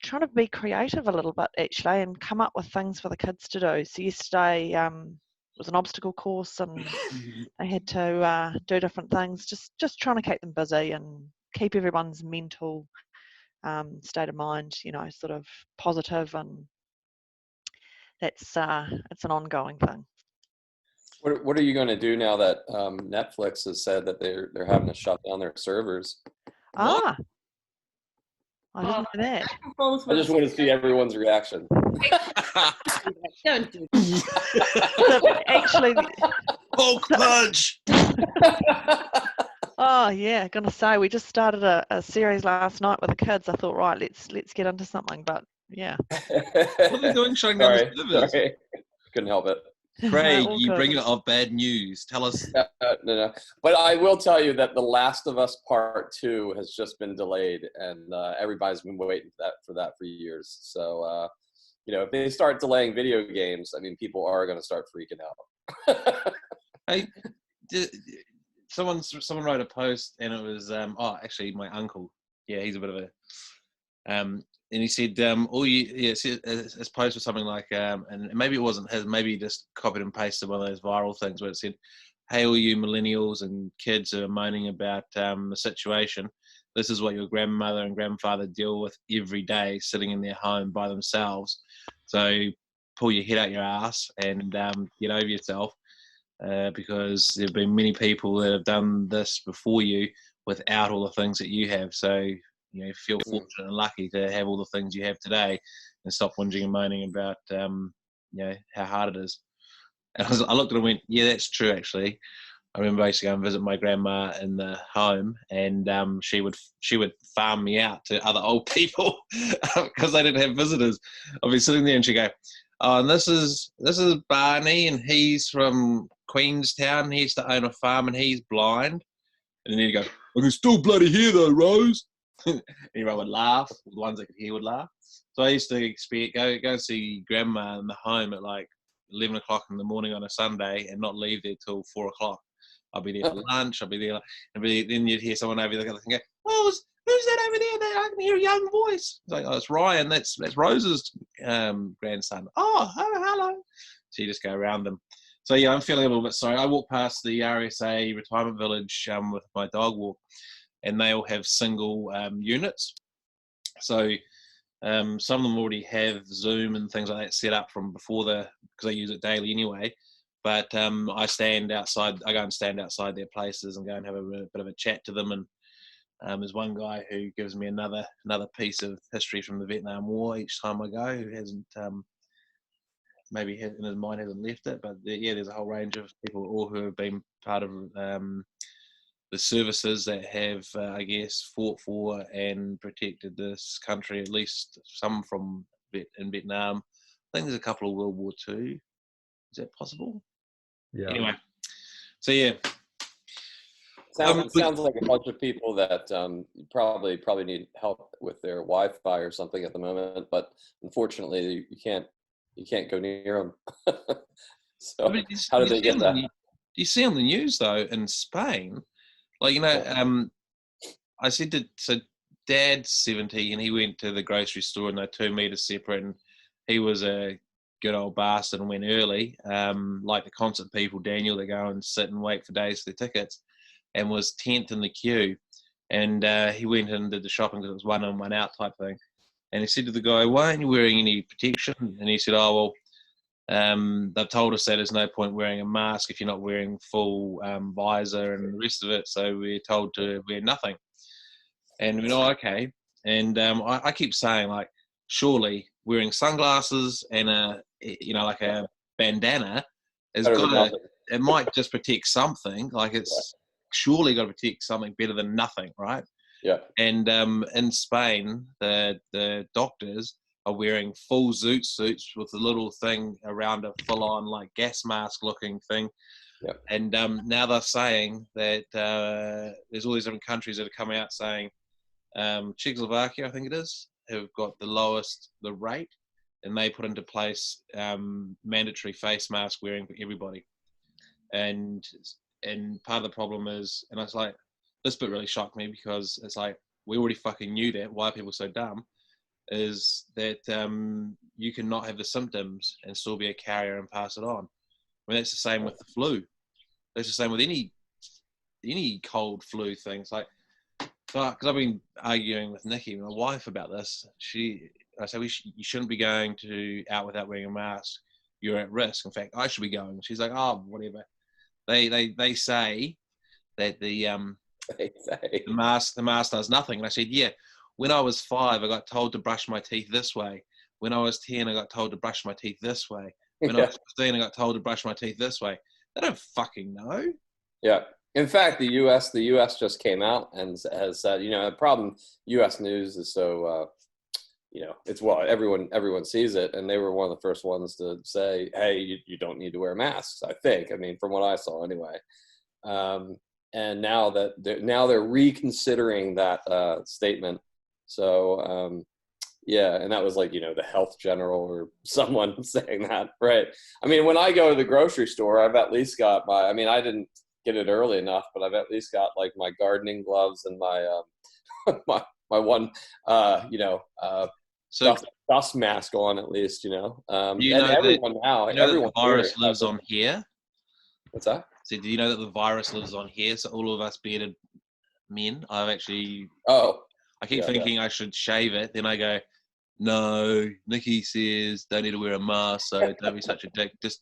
trying to be creative a little bit actually and come up with things for the kids to do. So yesterday was an obstacle course and they had to do different things, just trying to keep them busy and keep everyone's mental state of mind, sort of positive, and that's it's an ongoing thing. What are you going to do now that Netflix has said that they're having to shut down their servers? I didn't know that. I just want to see everyone's reaction. Don't do that. Actually, Hulk punch. Oh yeah, gonna say we just started a series last night with the kids. I thought, right, let's get into something, but yeah. What are they doing shutting down the servers? Sorry. Couldn't help it. Craig, you bring it of bad news. Tell us. No. But I will tell you that The Last of Us Part 2 has just been delayed, and everybody's been waiting for that for years. So, if they start delaying video games, I mean, people are going to start freaking out. Hey, someone wrote a post, and it was actually my uncle. Yeah, he's a bit of a and he said, his post was something like, and maybe it wasn't his, maybe he just copied and pasted one of those viral things where it said, hey, all you millennials and kids who are moaning about the situation, this is what your grandmother and grandfather deal with every day, sitting in their home by themselves. So pull your head out your ass and get over yourself, because there have been many people that have done this before you without all the things that you have. So feel fortunate and lucky to have all the things you have today, and stop whinging and moaning about how hard it is. And I looked at it and went, yeah, that's true actually. I remember I used to go and visit my grandma in the home, and she would farm me out to other old people because they didn't have visitors. I'd be sitting there and she'd go, oh, and this is Barney, and he's from Queenstown, and he used to own a farm, and he's blind. And then he'd go, I can still bloody hear though, Rose. And everyone would laugh. The ones that could hear would laugh. So I used to go and see grandma in the home at like 11 o'clock in the morning on a Sunday, and not leave there till 4 o'clock. I'll be there for lunch. I'll be there, and then you'd hear someone over there and go, "Oh, who's that over there? I can hear a young voice." It's like, "Oh, it's Ryan. That's Rose's grandson." Oh, hello. So you just go around them. So yeah, I'm feeling a little bit sorry. I walked past the RSA retirement village with my dog walk, and they all have single units. So some of them already have Zoom and things like that set up from before because I use it daily anyway. But I go and stand outside their places and go and have a bit of a chat to them. And there's one guy who gives me another piece of history from the Vietnam War each time I go, who hasn't, maybe in his mind hasn't left it. But yeah, there's a whole range of people all who have been part of the services that have, I guess, fought for and protected this country, at least some from in Vietnam. I think there's a couple of World War II. Is that possible? Yeah. Anyway, so yeah. Sounds like a bunch of people that probably need help with their Wi-Fi or something at the moment, but unfortunately you can't go near them. So how did they get that? Do you see on the news though in Spain? Like I said so Dad's 70 and he went to the grocery store and they're 2 meters separate, and he was a good old bastard and went early, like the concert people, Daniel, that go and sit and wait for days for their tickets, and was 10th in the queue. And he went and did the shopping because it was 1 in, 1 out type thing. And he said to the guy, "Why aren't you wearing any protection?" And he said, "Oh, well, they've told us that there's no point wearing a mask if you're not wearing full visor and the rest of it, so we're told to wear nothing." And we went, "Oh, okay." And I keep saying, like, surely wearing sunglasses and like a bandana it might just protect something. Like it's surely got to protect something better than nothing, right? Yeah. And in Spain, the doctors are wearing full zoot suits with a little thing around a full-on like gas mask looking thing. Yep. And now they're saying that there's all these different countries that are coming out saying Czechoslovakia, I think it is, have got the rate, and they put into place mandatory face mask wearing for everybody. And part of the problem is, and I was like, this bit really shocked me because it's like, we already fucking knew that. Why are people so dumb? Is that you can not have the symptoms and still be a carrier and pass it on. I mean, that's the same with the flu. That's the same with any cold flu things. Like, because I've been arguing with Nikki, my wife, about this. I said, you shouldn't be going out without wearing a mask. You're at risk. In fact, I should be going. She's like, oh, whatever. They say that the mask does nothing. And I said, yeah. When I was 5, I got told to brush my teeth this way. When I was 10, I got told to brush my teeth this way. When I was 15, I got told to brush my teeth this way. They don't fucking know. Yeah. In fact, the U.S. just came out and has said, the problem, U.S. news is so, it's everyone sees it, and they were one of the first ones to say, hey, you don't need to wear masks, I think. I mean, from what I saw anyway. And now they're reconsidering that statement. So, yeah, and that was like, the health general or someone saying that, right? I mean, when I go to the grocery store, I've at least got I didn't get it early enough, but I've at least got like my gardening gloves and my my one dust mask on at least, and everyone now, everyone the virus lives on here. What's that? So do you know that the virus lives on here? So all of us bearded men. I've actually. Oh. I keep Yeah, thinking I should shave it. Then I go, no. Nikki says don't need to wear a mask, so don't be such a dick. Just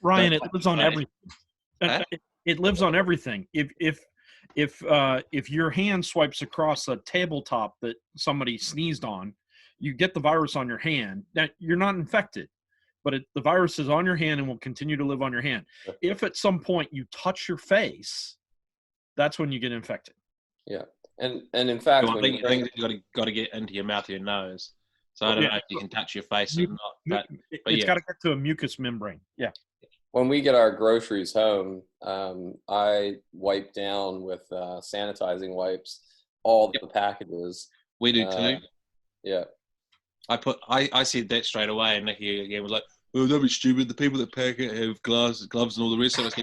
Ryan, don't it lives on shave. everything. Huh? It lives on everything. If your hand swipes across a tabletop that somebody sneezed on, you get the virus on your hand. Now, you're not infected, but the virus is on your hand and will continue to live on your hand. If at some point you touch your face, that's when you get infected. Yeah, and in fact, Well, I when think you bring- you got to get into your mouth or your nose. So I don't know if you can touch your face or not. But It's yeah. got to get to a mucous membrane. Yeah. when we get our groceries home, I wipe down with sanitizing wipes all the packages. We do too. Yeah. I said that straight away, and Nikki again was like, "Oh, don't be stupid. The people that pack it have gloves and all the rest of it."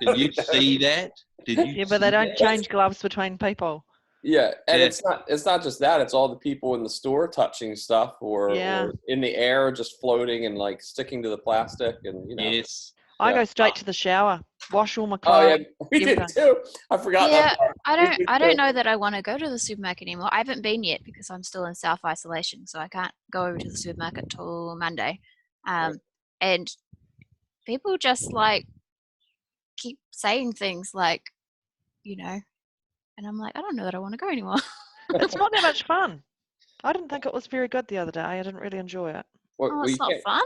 Did you see that? Did you? Yeah, but they don't change gloves between people. Yeah, and Yeah. it's not just that. It's all the people in the store touching stuff or in the air, just floating and like sticking to the plastic, and you know. Yes. I Yeah. go straight to the shower, wash all my Oh clothes. yeah, we did everything. too. I forgot Yeah, that part. I don't know that I want to go to the supermarket anymore. I haven't been yet because I'm still in self-isolation, so I can't go over to the supermarket till Monday. And people just like keep saying things like, you know, and I'm like, I don't know that I want to go anymore. It's not that much fun. I didn't think it was very good the other day. I didn't really enjoy it. Oh, it's you not can't- fun?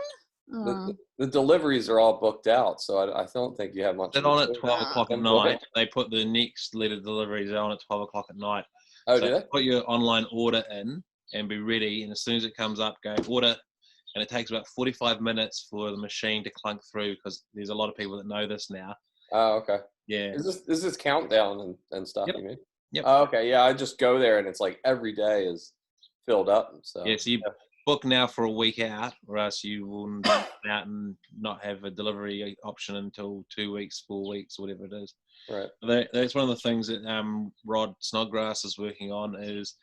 The deliveries are all booked out, so I don't think you have much. They're of a on at choice. 12 o'clock at night. They put the next letter deliveries on at 12 o'clock at night. Oh, so do they? put your online order in and be ready. And as soon as it comes up, go order. And it takes about 45 minutes for the machine to clunk through because there's a lot of people that know this now. Oh, okay. Yeah. Is this countdown and stuff? Yep. You mean? Yep. Oh, okay. Yeah, I just go there and it's like every day is filled up. So Yeah, so you book now for a week out, or else you will be out and not have a delivery option until 2 weeks, 4 weeks, whatever it is. Right. That's one of the things that Rod Snodgrass is working on. Is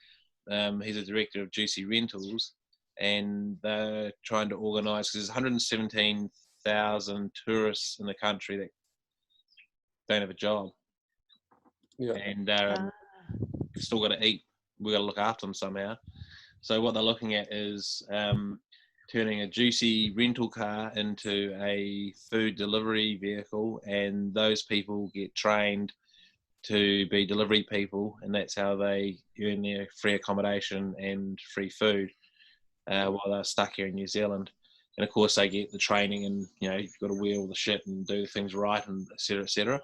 he's a director of Juicy Rentals, and they're trying to organise because there's 117,000 tourists in the country that don't have a job. Yeah. And we've still got to eat. We've got to look after them somehow. So what they're looking at is turning a Juicy rental car into a food delivery vehicle, and those people get trained to be delivery people, and that's how they earn their free accommodation and free food while they're stuck here in New Zealand. And of course they get the training, and you know, you've got to wear all the shit and do things right, and et cetera, et cetera.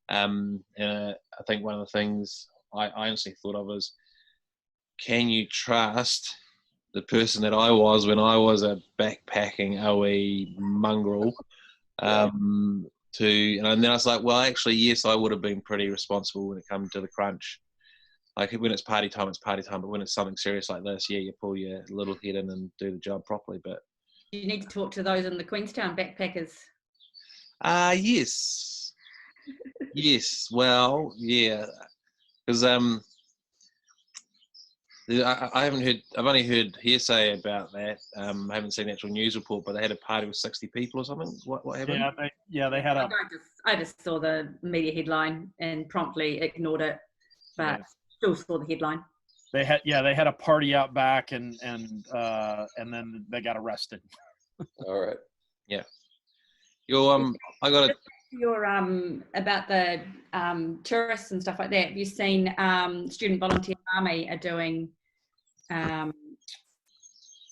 And I think one of the things I honestly thought of is, can you trust the person that I was when I was a backpacking OE mongrel? And then I was like, well, actually, yes, I would have been pretty responsible when it comes to the crunch. Like when it's party time, it's party time. But when it's something serious like this, yeah, you pull your little head in and do the job properly. But You need to talk to those in the Queenstown backpackers. yes. Yes, well, yeah. Because I haven't heard. I've only heard hearsay about that. I haven't seen the actual news report, but they had a party with 60 people or something. What happened? They had a. I just saw the media headline and promptly ignored it, but still saw the headline. They had a party out back, and then they got arrested. All right. Yeah. I got Your about the tourists and stuff like that. Have you seen Student Volunteer Army are doing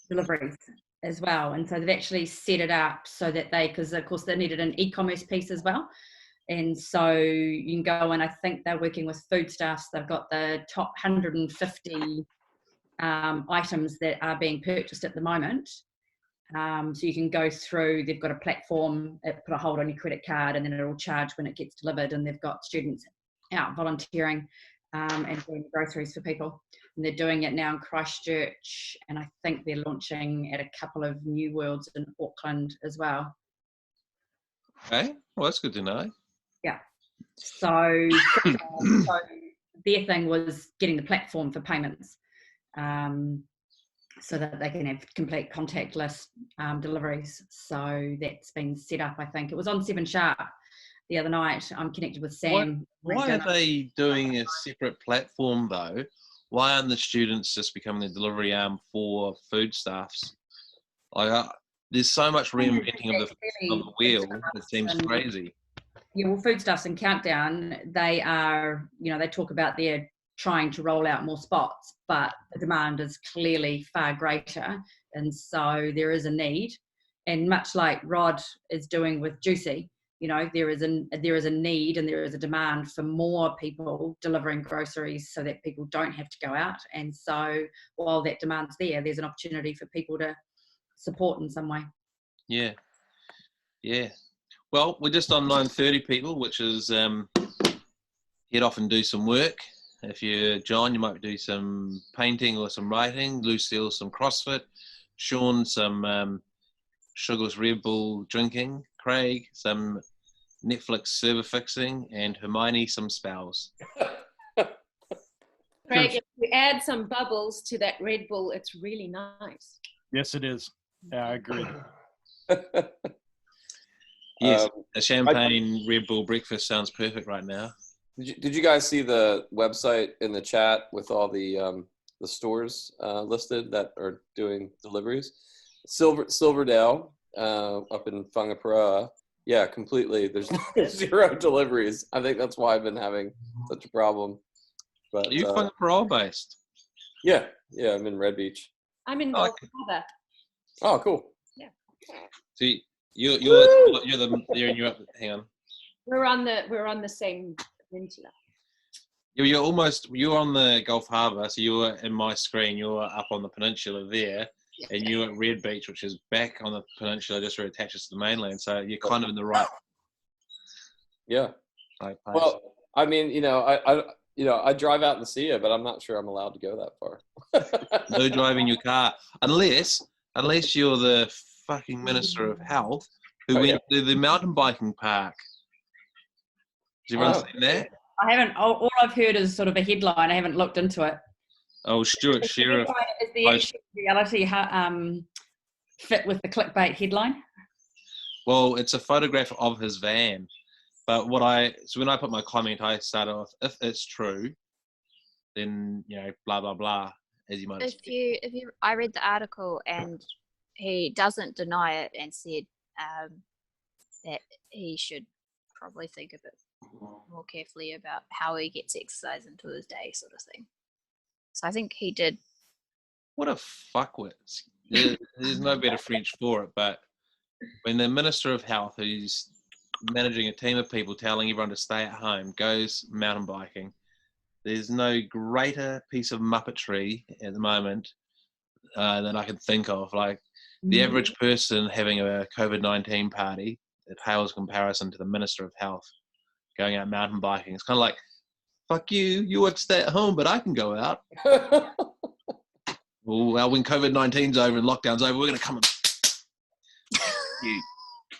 deliveries as well, and so they've actually set it up so that because of course they needed an e-commerce piece as well, and so you can go and I think they're working with foodstuffs. They've got the top 150 items that are being purchased at the moment. So you can go through, they've got a platform, put a hold on your credit card, and then it'll charge when it gets delivered, and they've got students out volunteering and doing groceries for people. And they're doing it now in Christchurch, and I think they're launching at a couple of new worlds in Auckland as well. Okay, well that's good to know. Yeah. So their thing was getting the platform for payments. So that they can have complete contactless deliveries. So that's been set up, I think. It was on 7 Sharp the other night. I'm connected with Why, Sam. why are they doing a separate platform though? Why aren't the students just becoming the delivery arm for foodstuffs? Like, there's so much reinventing of the wheel. It seems crazy. Yeah, well, Foodstuffs and Countdown, they are, they talk about they're trying to roll out more spots, but the demand is clearly far greater, and so there is a need. And much like Rod is doing with Juicy, there is a need and there is a demand for more people delivering groceries so that people don't have to go out. And so while that demand's there, there's an opportunity for people to support in some way. Yeah. Well, we're just on 9:30, people, which is head off and do some work. If you're John, you might do some painting or some writing. Lucille, some CrossFit. Sean, some sugarless Red Bull drinking. Craig, some Netflix server fixing. And Hermione, some spells. Craig, if you add some bubbles to that Red Bull, it's really nice. Yes, it is. Yeah, I agree. Yes, a champagne Red Bull breakfast sounds perfect right now. Did you guys see the website in the chat with all the stores listed that are doing deliveries? Silverdale up in Whangaparoa. Yeah, completely. There's 0 deliveries. I think that's why I've been having such a problem. But are you Whangaparoa based? Yeah, I'm in Red Beach. I'm in Gulf Harbour. Oh, cool. Yeah. See, hang on. We're on the same peninsula. You're on the Gulf Harbour, so you're in my screen. You're up on the peninsula there, and you're at Red Beach, which is back on the peninsula, just where it attaches to the mainland. So you're kind of in the right. Yeah. Right place. Well, I mean, I drive out in the sea, but I'm not sure I'm allowed to go that far. No driving your car, unless you're the fucking Minister of Health who went to the mountain biking park. Has everyone seen that? I haven't. All I've heard is sort of a headline. I haven't looked into it. Oh, Stuart Sheriff. Is the actual reality fit with the clickbait headline? Well, it's a photograph of his van. But when I put my comment, I started off, if it's true, then, blah, blah, blah, as you might expect. I read the article and he doesn't deny it and said that he should probably think a bit more carefully about how he gets exercise into his day, sort of thing. So I think he did. What a fuckwit. There's no better French for it, but when the Minister of Health, who's managing a team of people telling everyone to stay at home, goes mountain biking, there's no greater piece of muppetry at the moment that I can think of. Like, the average person having a COVID-19 party, it pales comparison to the Minister of Health going out mountain biking. It's kind of like, fuck you, you want to stay at home, but I can go out. Well, when COVID-19's over and lockdown's over, we're going to come and... you.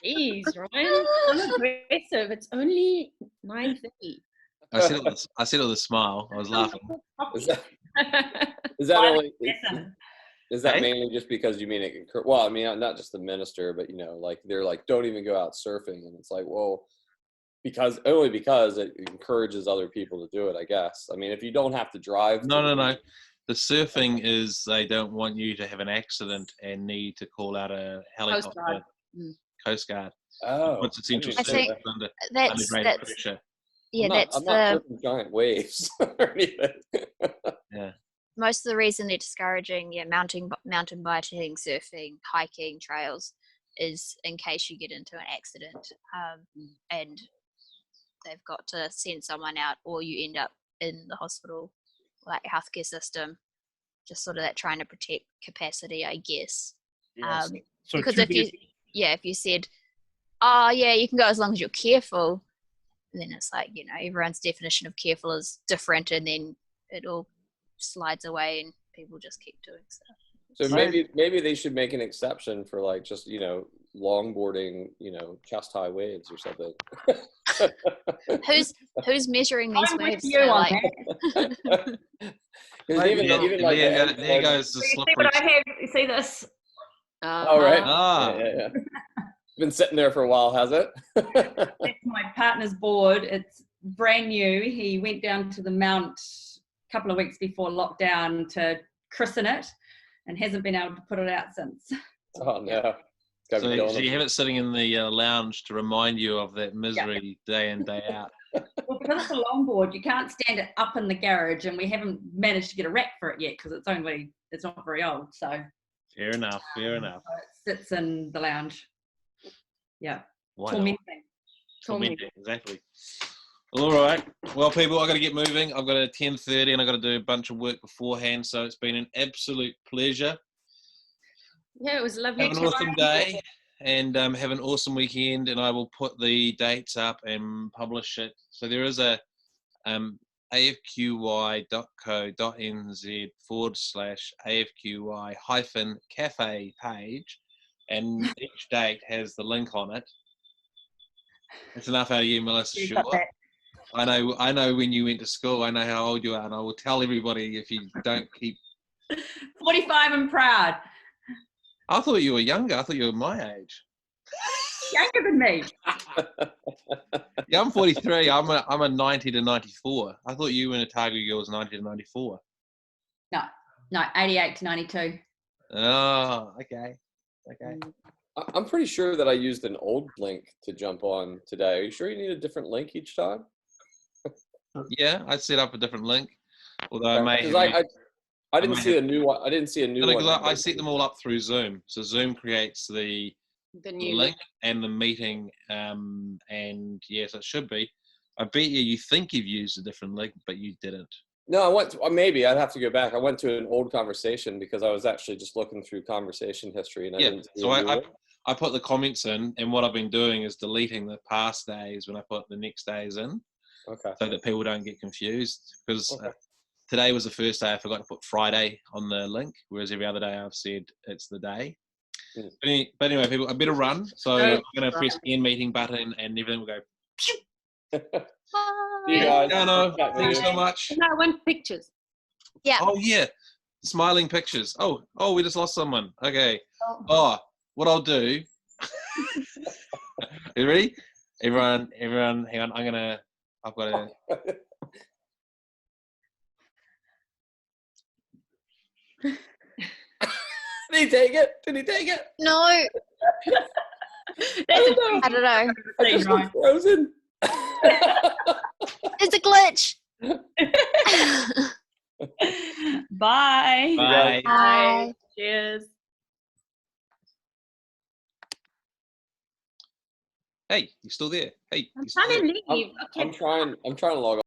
Jeez, Ryan, I'm aggressive. It's only 9:30. I said it with a smile. I was laughing. Is that mainly just because you mean it? Well, I mean, not just the minister, but like they're like, don't even go out surfing, and it's like, well, because it encourages other people to do it, I guess. I mean, if you don't have to drive. No. The surfing is they don't want you to have an accident and need to call out a helicopter. Coast Guard. Oh, puts essential I think under that's pressure. Yeah, I'm not surfing giant waves or anything. Yeah. Most of the reason they're discouraging mountain biking, surfing, hiking trails is in case you get into an accident and they've got to send someone out, or you end up in the hospital, like healthcare system, just sort of that trying to protect capacity, I guess. Yes. Because if you said, oh yeah, you can go as long as you're careful, then it's like, everyone's definition of careful is different, and then it all slides away and people just keep doing stuff. So maybe they should make an exception for like just longboarding, chest high waves or something. Who's measuring these waves? There goes the slippery. See what I have? You see this? All right. Yeah. Been sitting there for a while, has it? That's my partner's board. It's brand new. He went down to the Mount a couple of weeks before lockdown to christen it and hasn't been able to put it out since. Oh no. So you have it sitting in the lounge to remind you of that misery day in, day out. Well, because it's a longboard, you can't stand it up in the garage, and we haven't managed to get a rack for it yet because it's not very old. So fair enough. Fair enough. So it sits in the lounge. Yeah. Why Tormenting. Tormenting. Exactly. All right. Well, people, I've got to get moving. I've got a 10:30 and I've got to do a bunch of work beforehand. So it's been an absolute pleasure. Yeah, it was lovely. Have an awesome day and have an awesome weekend. And I will put the dates up and publish it. So there is a afqy.co.nz/AFQY-cafe page. And each date has the link on it. It's enough out of you, Melissa. Sure. I know when you went to school. I know how old you are, and I will tell everybody if you don't keep. 45 and proud. I thought you were younger. I thought you were my age. Younger than me. Yeah, I'm 43. I'm a 90 to 94. I thought you in Otago Girls 90 to 94. No, 88 to 92. Oh, okay. I'm pretty sure that I used an old link to jump on today. Are you sure you need a different link each time? Yeah, I set up a different link. Although I may. I didn't see a new one. I didn't see a new one. I set them all up through Zoom. So Zoom creates the new link and the meeting, and yes, it should be. I bet you think you've used a different link, but you didn't. No, I went to, maybe I'd have to go back. I went to an old conversation because I was actually just looking through conversation history, and I didn't see so a new one. I put the comments in, and what I've been doing is deleting the past days when I put the next days in. Okay. So that people don't get confused, because today was the first day I forgot to put Friday on the link, whereas every other day I've said it's the day. But anyway, people, I better run. So I'm going to press end meeting button and everything will go. You guys. No, thank you so much. No, I want pictures. Yeah. Oh, yeah. Smiling pictures. Oh, we just lost someone. Okay. Oh, what I'll do. You ready? Everyone, hang on. I've got to. Did he take it? Did he take it? No. I don't know. I just got frozen. It's a glitch. Bye. Bye. Bye. Cheers. Hey, you still there? Hey, I'm trying to leave. I'm trying to log